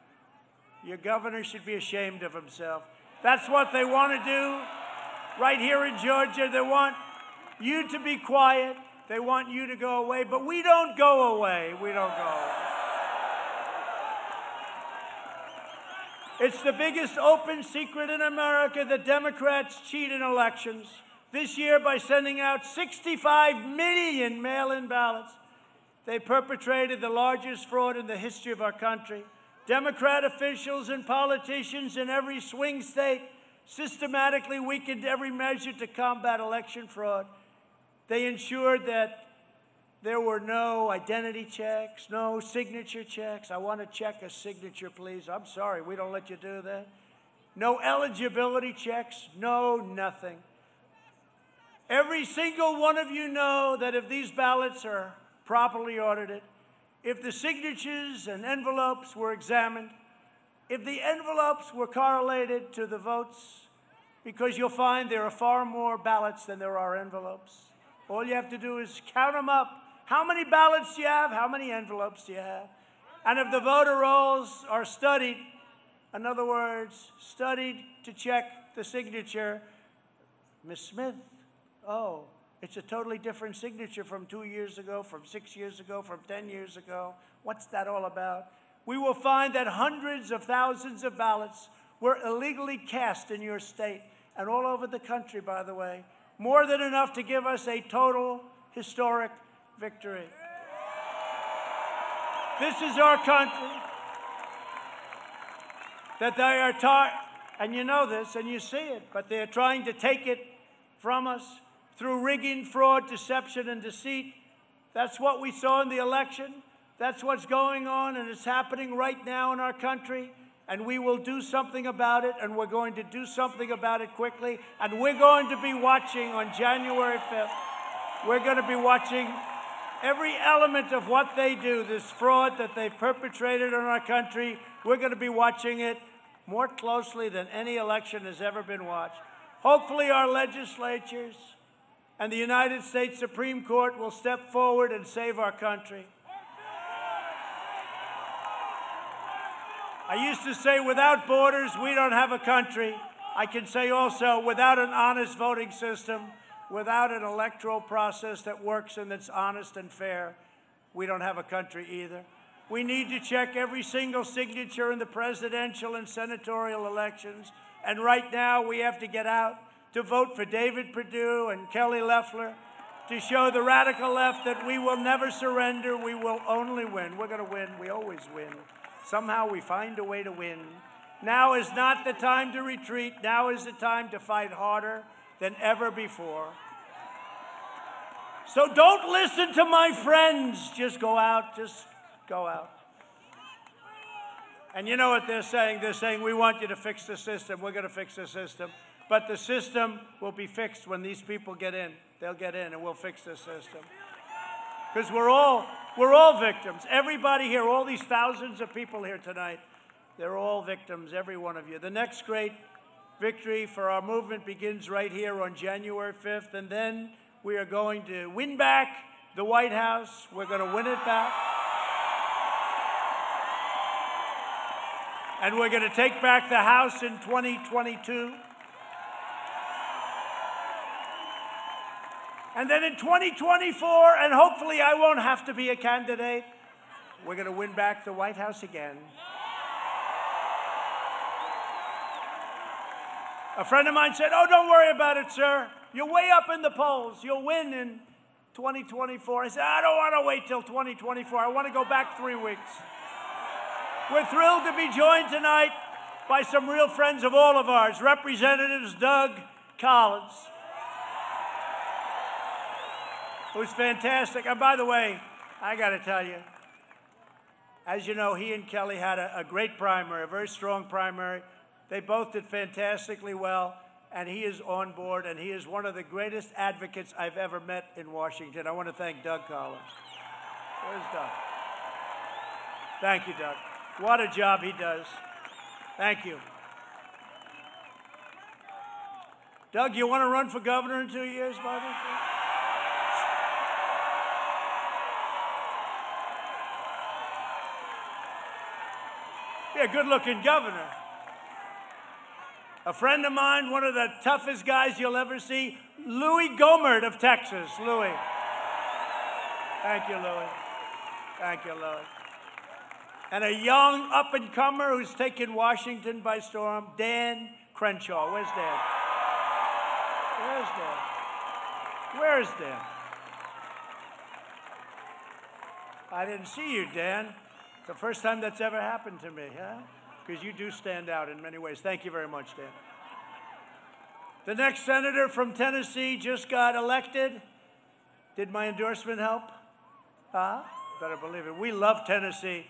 Your governor should be ashamed of himself. That's what they want to do right here in Georgia. They want you to be quiet. They want you to go away, but we don't go away. We don't go away. It's the biggest open secret in America that Democrats cheat in elections. This year, by sending out 65 million mail-in ballots, they perpetrated the largest fraud in the history of our country. Democrat officials and politicians in every swing state systematically weakened every measure to combat election fraud. They ensured that there were no identity checks, no signature checks. I want to check a signature, please. I'm sorry, we don't let you do that. No eligibility checks, no nothing. Every single one of you know that if these ballots are properly audited, if the signatures and envelopes were examined, if the envelopes were correlated to the votes, because you'll find there are far more ballots than there are envelopes. All you have to do is count them up. How many ballots do you have? How many envelopes do you have? And if the voter rolls are studied, in other words, studied to check the signature, Miss Smith, oh, it's a totally different signature from 2 years ago, from 6 years ago, from 10 years ago. What's that all about? We will find that hundreds of thousands of ballots were illegally cast in your state and all over the country, by the way. More than enough to give us a total historic victory. This is our country that they are and you know this and you see it, but they're trying to take it from us through rigging, fraud, deception, and deceit. That's what we saw in the election. That's what's going on, and it's happening right now in our country. And we will do something about it, and we're going to do something about it quickly. And we're going to be watching on January 5th. We're going to be watching every element of what they do, this fraud that they've perpetrated on our country. We're going to be watching it more closely than any election has ever been watched. Hopefully our legislatures and the United States Supreme Court will step forward and save our country. I used to say, without borders, we don't have a country. I can say also, without an honest voting system, without an electoral process that works and that's honest and fair, we don't have a country either. We need to check every single signature in the presidential and senatorial elections. And right now, we have to get out to vote for David Perdue and Kelly Loeffler to show the radical left that we will never surrender. We will only win. We're going to win. We always win. Somehow we find a way to win. Now is not the time to retreat. Now is the time to fight harder than ever before. So don't listen to my friends. Just go out. Just go out. And you know what they're saying? They're saying, we want you to fix the system. We're going to fix the system. But the system will be fixed when these people get in. They'll get in and we'll fix the system. Because we're all victims. Everybody here, all these thousands of people here tonight, they're all victims, every one of you. The next great victory for our movement begins right here on January 5th. And then we are going to win back the White House. We're going to win it back. And we're going to take back the House in 2022. And then in 2024, and hopefully I won't have to be a candidate, we're going to win back the White House again. A friend of mine said, oh, don't worry about it, sir. You're way up in the polls. You'll win in 2024. I said, I don't want to wait till 2024. I want to go back 3 weeks. We're thrilled to be joined tonight by some real friends of all of ours, Representatives Doug Collins, who's fantastic. And by the way, I got to tell you, as you know, he and Kelly had a great primary, a very strong primary. They both did fantastically well, and he is on board, and he is one of the greatest advocates I've ever met in Washington. I want to thank Doug Collins. Where's Doug? Thank you, Doug. What a job he does. Thank you. Doug, you want to run for governor in 2 years, by the way? Be a good-looking governor. A friend of mine, one of the toughest guys you'll ever see, Louis Gohmert of Texas. Louis. Thank you, Louis. Thank you, Louis. And a young up-and-comer who's taken Washington by storm, Dan Crenshaw. Where's Dan? Where's Dan? Where's Dan? I didn't see you, Dan. It's the first time that's ever happened to me, huh? Because you do stand out in many ways. Thank you very much, Dan. The next senator from Tennessee just got elected. Did my endorsement help? Huh? Better believe it. We love Tennessee.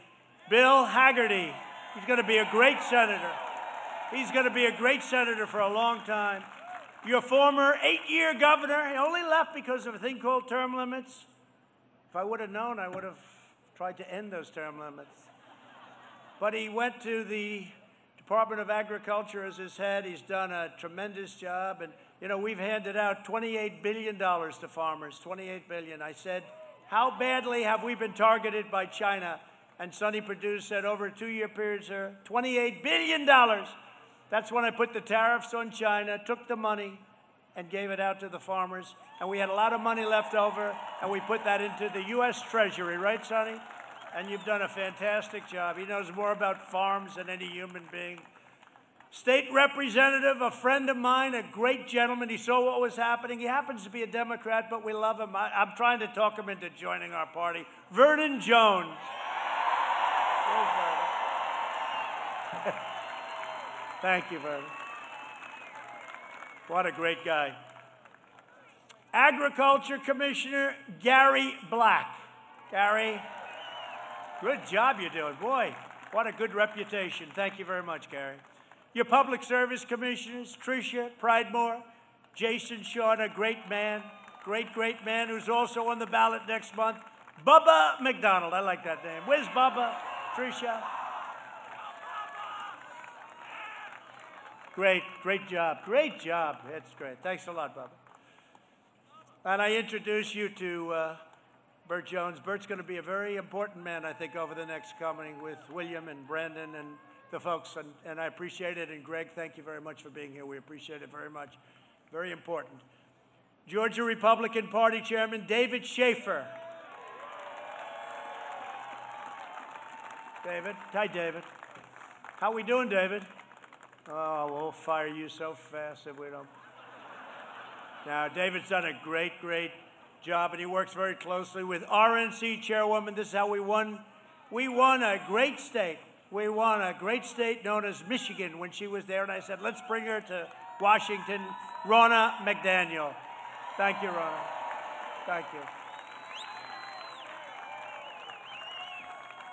Bill Hagerty. He's going to be a great senator. He's going to be a great senator for a long time. Your former 8-year governor, he only left because of a thing called term limits. If I would have known, I would have tried to end those term limits. But he went to the Department of Agriculture as his head. He's done a tremendous job. And, you know, we've handed out $28 billion to farmers, $28 billion. I said, how badly have we been targeted by China? And Sonny Perdue said, over a 2-year period, sir, $28 billion. That's when I put the tariffs on China, took the money, and gave it out to the farmers. And we had a lot of money left over, and we put that into the U.S. Treasury, right, Sonny? And you've done a fantastic job. He knows more about farms than any human being. State representative, a friend of mine, a great gentleman. He saw what was happening. He happens to be a Democrat, but we love him. I'm trying to talk him into joining our party. Vernon Jones. Thank you, Vernon. What a great guy. Agriculture Commissioner Gary Black. Gary, good job you're doing. Boy, what a good reputation. Thank you very much, Gary. Your Public Service Commissioners, Tricia Pridemore, Jason Shawn, a great man, great man, who's also on the ballot next month. Bubba McDonald, I like that name. Where's Bubba? Tricia? Great job. That's great. Thanks a lot, Bubba. And I introduce you to Burt Jones. Burt's going to be a very important man, I think, over the next coming with William and Brandon and the folks, and I appreciate it. And Greg, thank you very much for being here. We appreciate it very much. Very important. Georgia Republican Party Chairman David Schaefer. David. Hi, David. How we doing, David? Oh, we'll fire you so fast if we don't. Now, David's done a great job, and he works very closely with RNC Chairwoman. This is how we won. We won a great state. We won a great state known as Michigan when she was there, and I said, let's bring her to Washington, Ronna McDaniel. Thank you, Ronna. Thank you.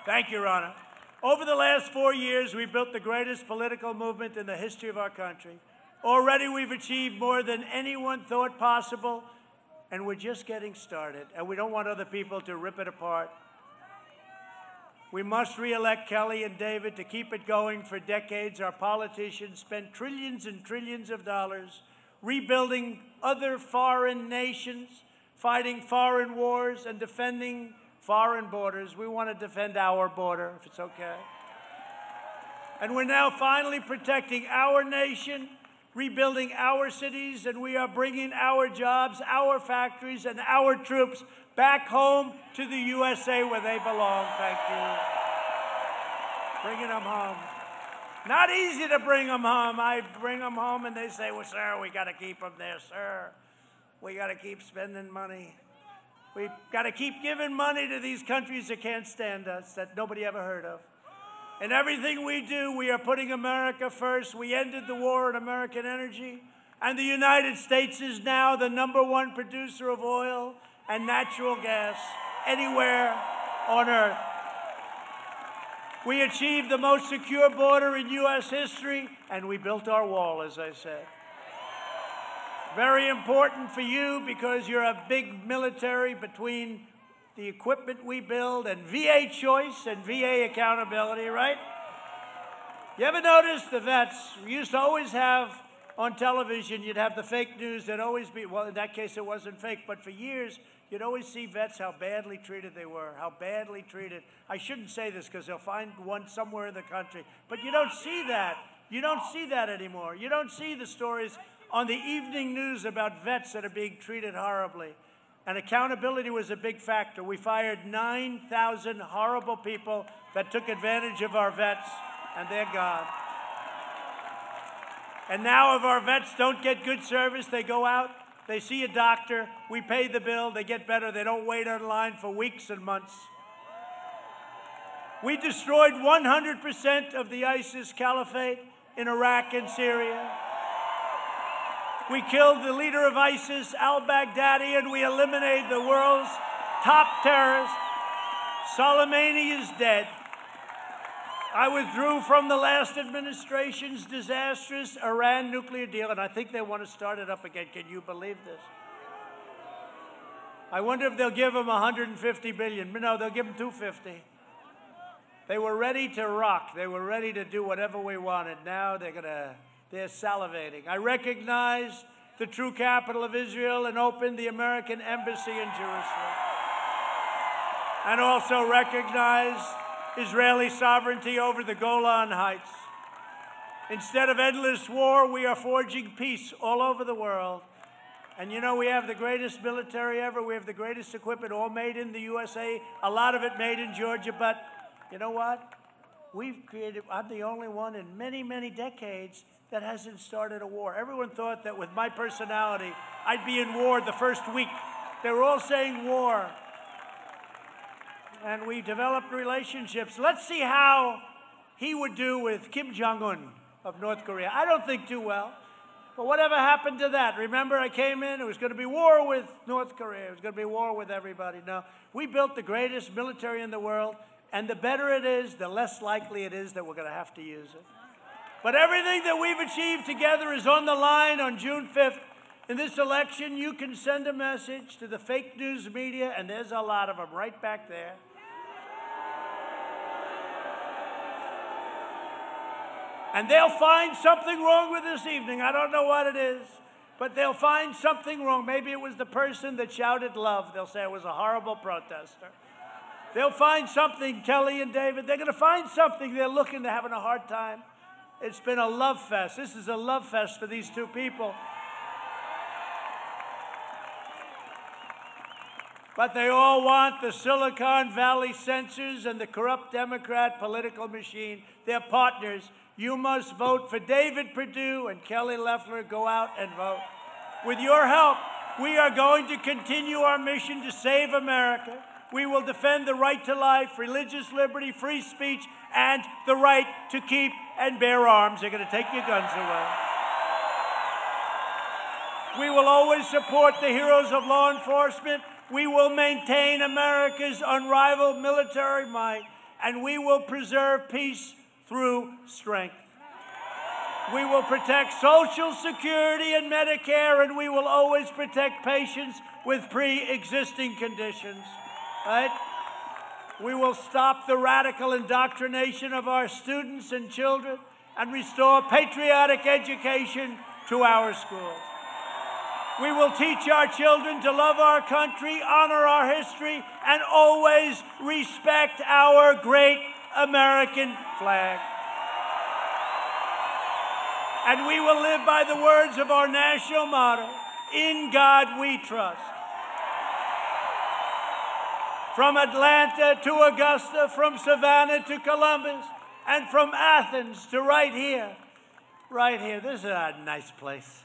Thank you, Ronna. Over the last 4 years, we built the greatest political movement in the history of our country. Already, we've achieved more than anyone thought possible, and we're just getting started, and we don't want other people to rip it apart. We must re-elect Kelly and David to keep it going for decades. Our politicians spent trillions and trillions of dollars rebuilding other foreign nations, fighting foreign wars, and defending foreign borders. We want to defend our border, if it's okay. And we're now finally protecting our nation, rebuilding our cities, and we are bringing our jobs, our factories, and our troops back home to the USA where they belong. Thank you. Bringing them home. Not easy to bring them home. I bring them home and they say, well, sir, we got to keep them there, sir. We got to keep spending money. We've got to keep giving money to these countries that can't stand us, that nobody ever heard of. In everything we do, we are putting America first. We ended the war on American energy, and the United States is now the #1 producer of oil and natural gas anywhere on Earth. We achieved the most secure border in U.S. history, and we built our wall, as I said. Very important for you because you're a big military between the equipment we build and VA choice and VA accountability, right? You ever notice the vets? We used to always have on television, you'd have the fake news that'd always be, well, in that case it wasn't fake, but for years, you'd always see vets how badly treated they were, how badly treated. I shouldn't say this because they'll find one somewhere in the country, but you don't see that. You don't see that anymore. You don't see the stories on the evening news about vets that are being treated horribly. And accountability was a big factor. We fired 9,000 horrible people that took advantage of our vets, and they're gone. And now if our vets don't get good service, they go out, they see a doctor, we pay the bill, they get better, they don't wait on line for weeks and months. We destroyed 100% of the ISIS caliphate in Iraq and Syria. We killed the leader of ISIS, al-Baghdadi, and we eliminated the world's top terrorist. Soleimani is dead. I withdrew from the last administration's disastrous Iran nuclear deal, and I think they want to start it up again. Can you believe this? I wonder if they'll give them $150 billion. No, they'll give them $250. They were ready to rock. They were ready to do whatever we wanted. Now they're salivating. I recognized the true capital of Israel and opened the American embassy in Jerusalem. And also recognized Israeli sovereignty over the Golan Heights. Instead of endless war, we are forging peace all over the world. And you know, we have the greatest military ever. We have the greatest equipment, all made in the USA, a lot of it made in Georgia. But you know what? I'm the only one in many, many decades that hasn't started a war. Everyone thought that with my personality, I'd be in war the first week. They were all saying war. And we developed relationships. Let's see how he would do with Kim Jong-un of North Korea. I don't think too well. But whatever happened to that? Remember, I came in, it was going to be war with North Korea. It was going to be war with everybody. No, we built the greatest military in the world, and the better it is, the less likely it is that we're going to have to use it. But everything that we've achieved together is on the line on June 5th. In this election, you can send a message to the fake news media, and there's a lot of them right back there. And they'll find something wrong with this evening. I don't know what it is, but they'll find something wrong. Maybe it was the person that shouted love. They'll say it was a horrible protester. They'll find something, Kelly and David. They're going to find something they're looking to having a hard time. It's been a love fest. This is a love fest for these two people. But they all want the Silicon Valley censors and the corrupt Democrat political machine. They're partners. You must vote for David Perdue and Kelly Loeffler. Go out and vote. With your help, we are going to continue our mission to save America. We will defend the right to life, religious liberty, free speech, and the right to keep and bear arms. They're going to take your guns away. We will always support the heroes of law enforcement. We will maintain America's unrivaled military might, and we will preserve peace through strength. We will protect Social Security and Medicare, and we will always protect patients with pre-existing conditions. Right? We will stop the radical indoctrination of our students and children and restore patriotic education to our schools. We will teach our children to love our country, honor our history, and always respect our great American flag. And we will live by the words of our national motto, "In God we trust." From Atlanta to Augusta, from Savannah to Columbus, and from Athens to right here. This is a nice place.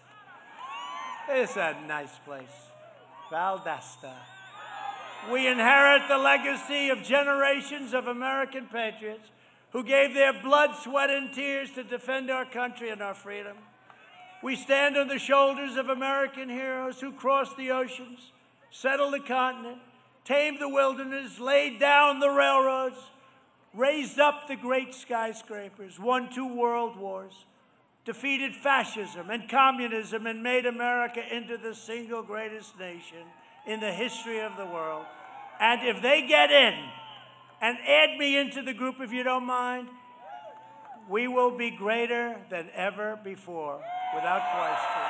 It's a nice place. Valdosta. We inherit the legacy of generations of American patriots who gave their blood, sweat, and tears to defend our country and our freedom. We stand on the shoulders of American heroes who crossed the oceans, settled the continent, tamed the wilderness, laid down the railroads, raised up the great skyscrapers, won 2 world wars, defeated fascism and communism, and made America into the single greatest nation in the history of the world. And if they get in, and add me into the group if you don't mind, we will be greater than ever before, without question.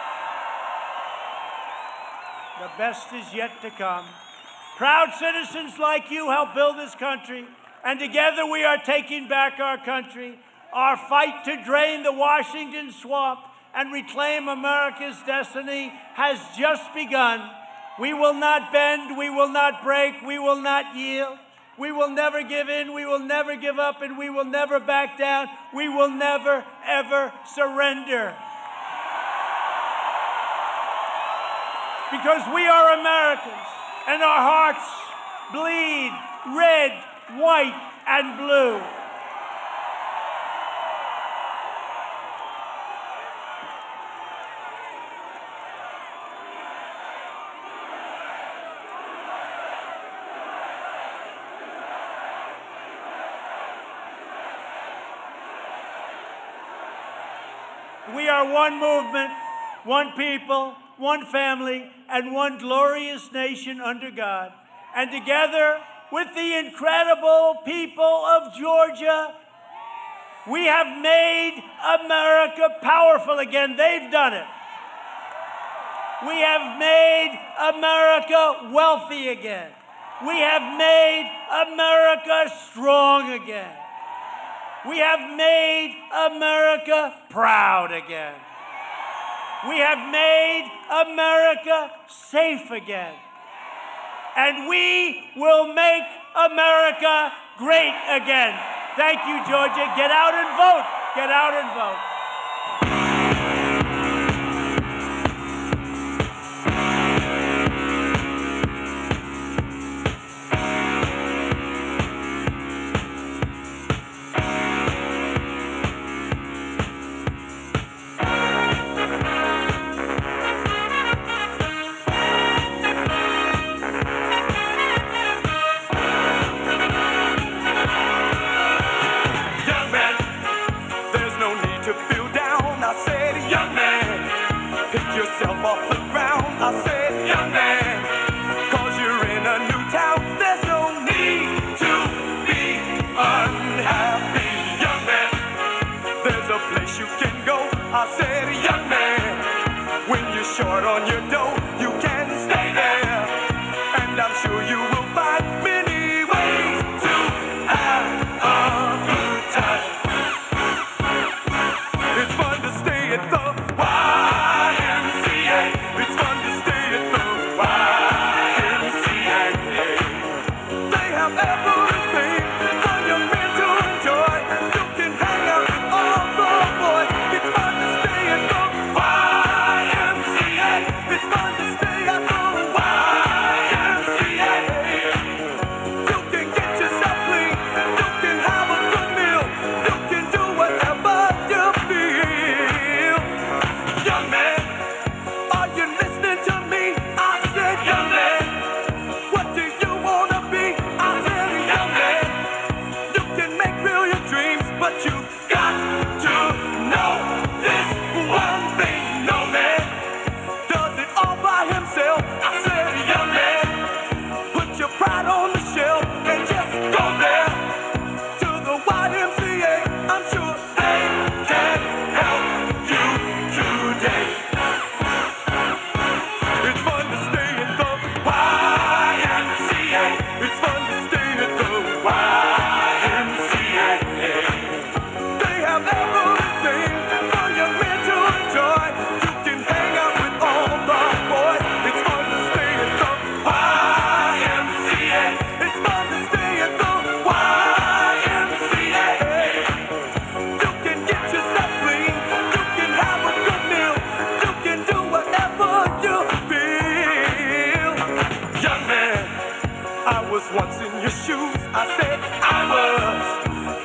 The best is yet to come. Proud citizens like you help build this country, and together we are taking back our country. Our fight to drain the Washington swamp and reclaim America's destiny has just begun. We will not bend, we will not break, we will not yield. We will never give in, we will never give up, and we will never back down. We will never, ever surrender. Because we are Americans, and our hearts bleed red, white, and blue. We are one movement, one people, one family, and one glorious nation under God. And together with the incredible people of Georgia, we have made America powerful again. They've done it. We have made America wealthy again. We have made America strong again. We have made America proud again. We have made America safe again. And we will make America great again. Thank you, Georgia. Get out and vote. Get out and vote. Short on your dough, you can stay there, and I'm sure you will find many ways to have a good time. It's fun to stay at the YMCA. It's fun to stay at the YMCA. They have everything for your men to enjoy. You can hang out with all the boys. It's fun to stay at the it's fun to stay at the YMCA. You can get yourself clean. You can have a good meal. You can do whatever you feel. Young man, are you listening to me? I said, young man, what do you want to be? I said, young man, you can make real your dreams, but you've got to know this one thing. No man all by himself. I said, young man, put your pride on the shelf and just go there to the YMCA. I'm sure they can help you today. It's fun to stay at the YMCA. It's fun to stay at the YMCA. They have everything for your men to enjoy. You can hang out with all the boys. It's fun to stay at the YMCA. It's fun to stay at the YMCA. You can get yourself clean. You can have a good meal. You can do whatever you feel. Young man, I was once in your shoes. I said I was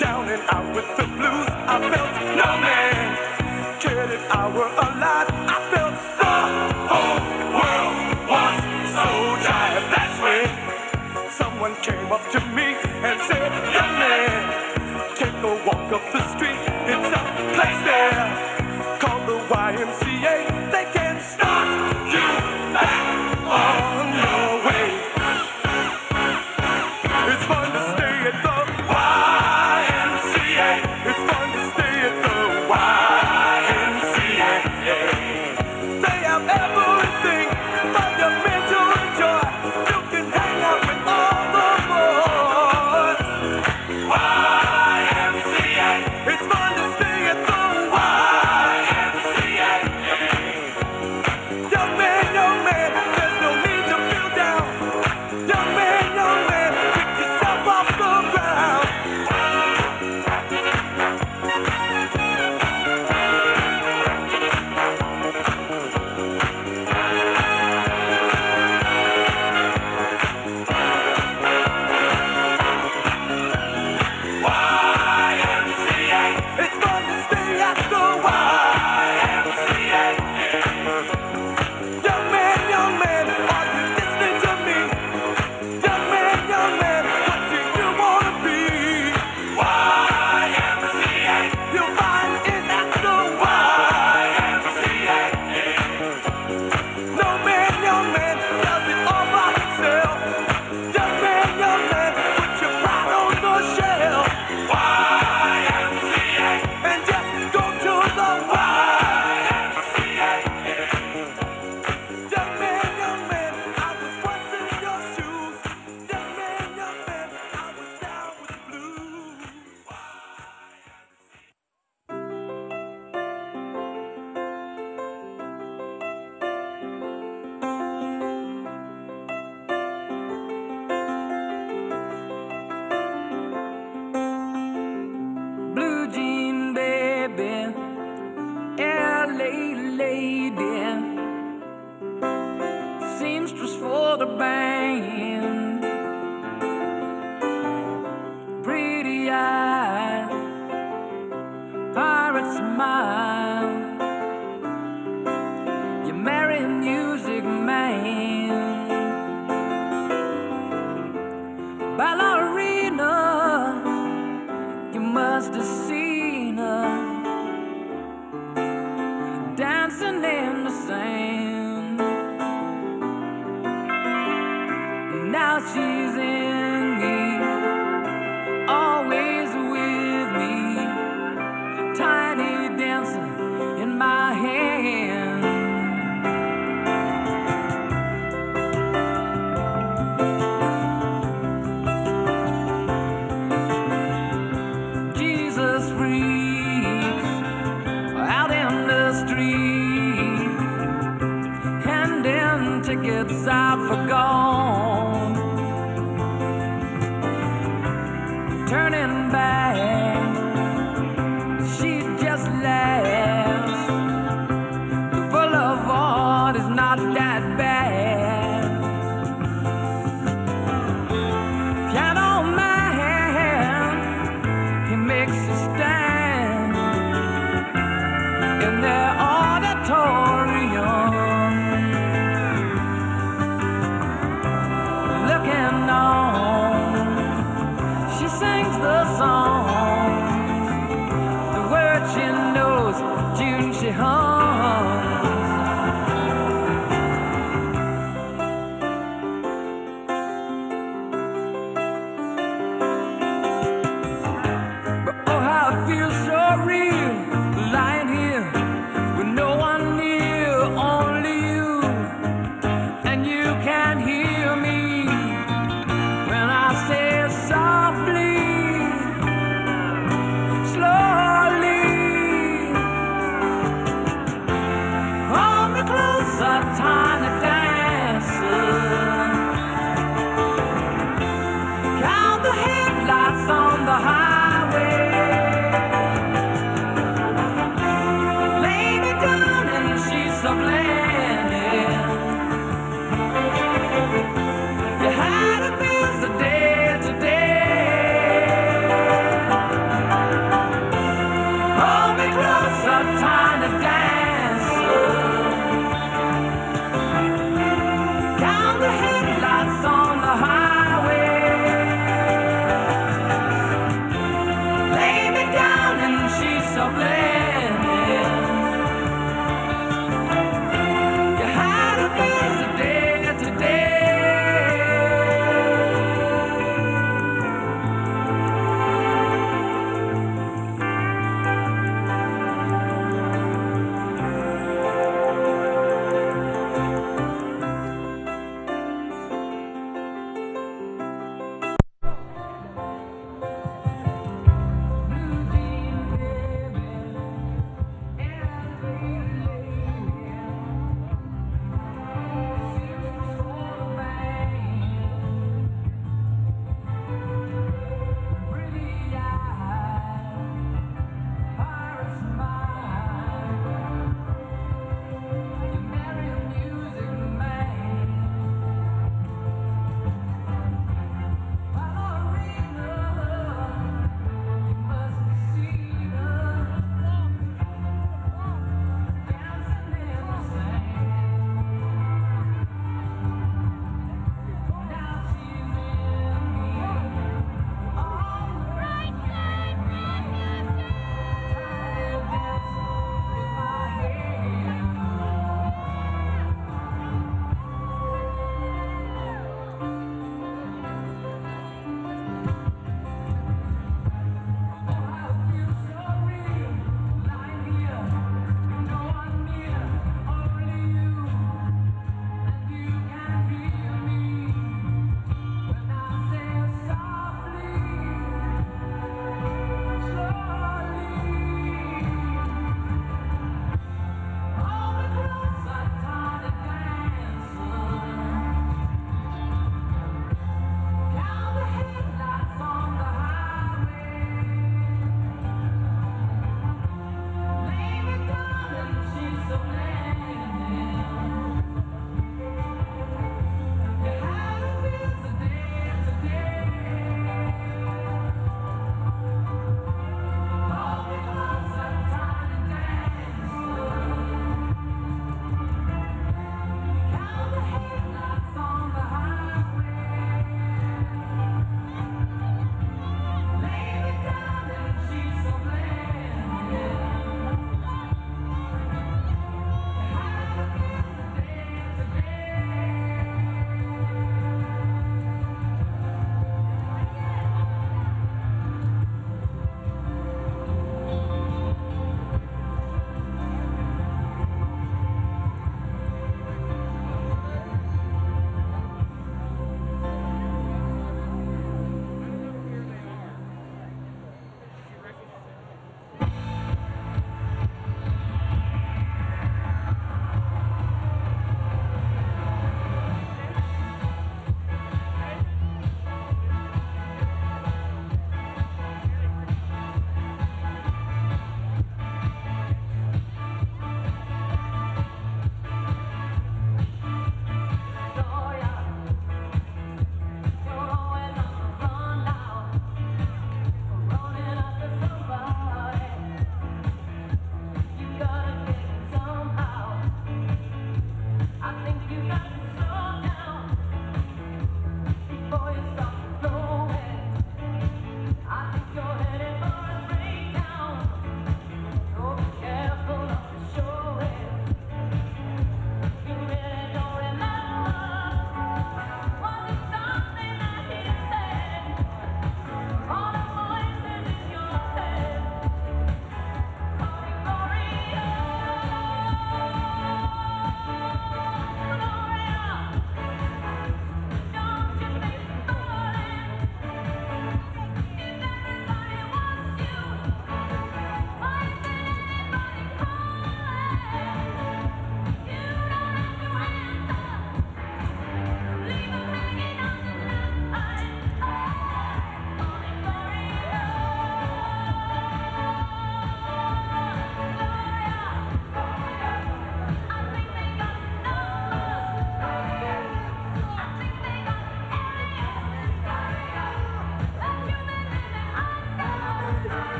down and out with the blues. I felt no man cared if I were alive. I felt the whole world was so tired. That's when someone came up to me and said, young man, take a walk up the street. It's a place there called the YMCA. They can start you back on your way. It's fun to stay at the YMCA. It's fun to stay at the YMCA. They have everything for your men to enjoy. You can hang out with all the boys. YMCA. It's fun to stay at the YMCA. Young man, there's no need to feel down. Young man, pick yourself ballot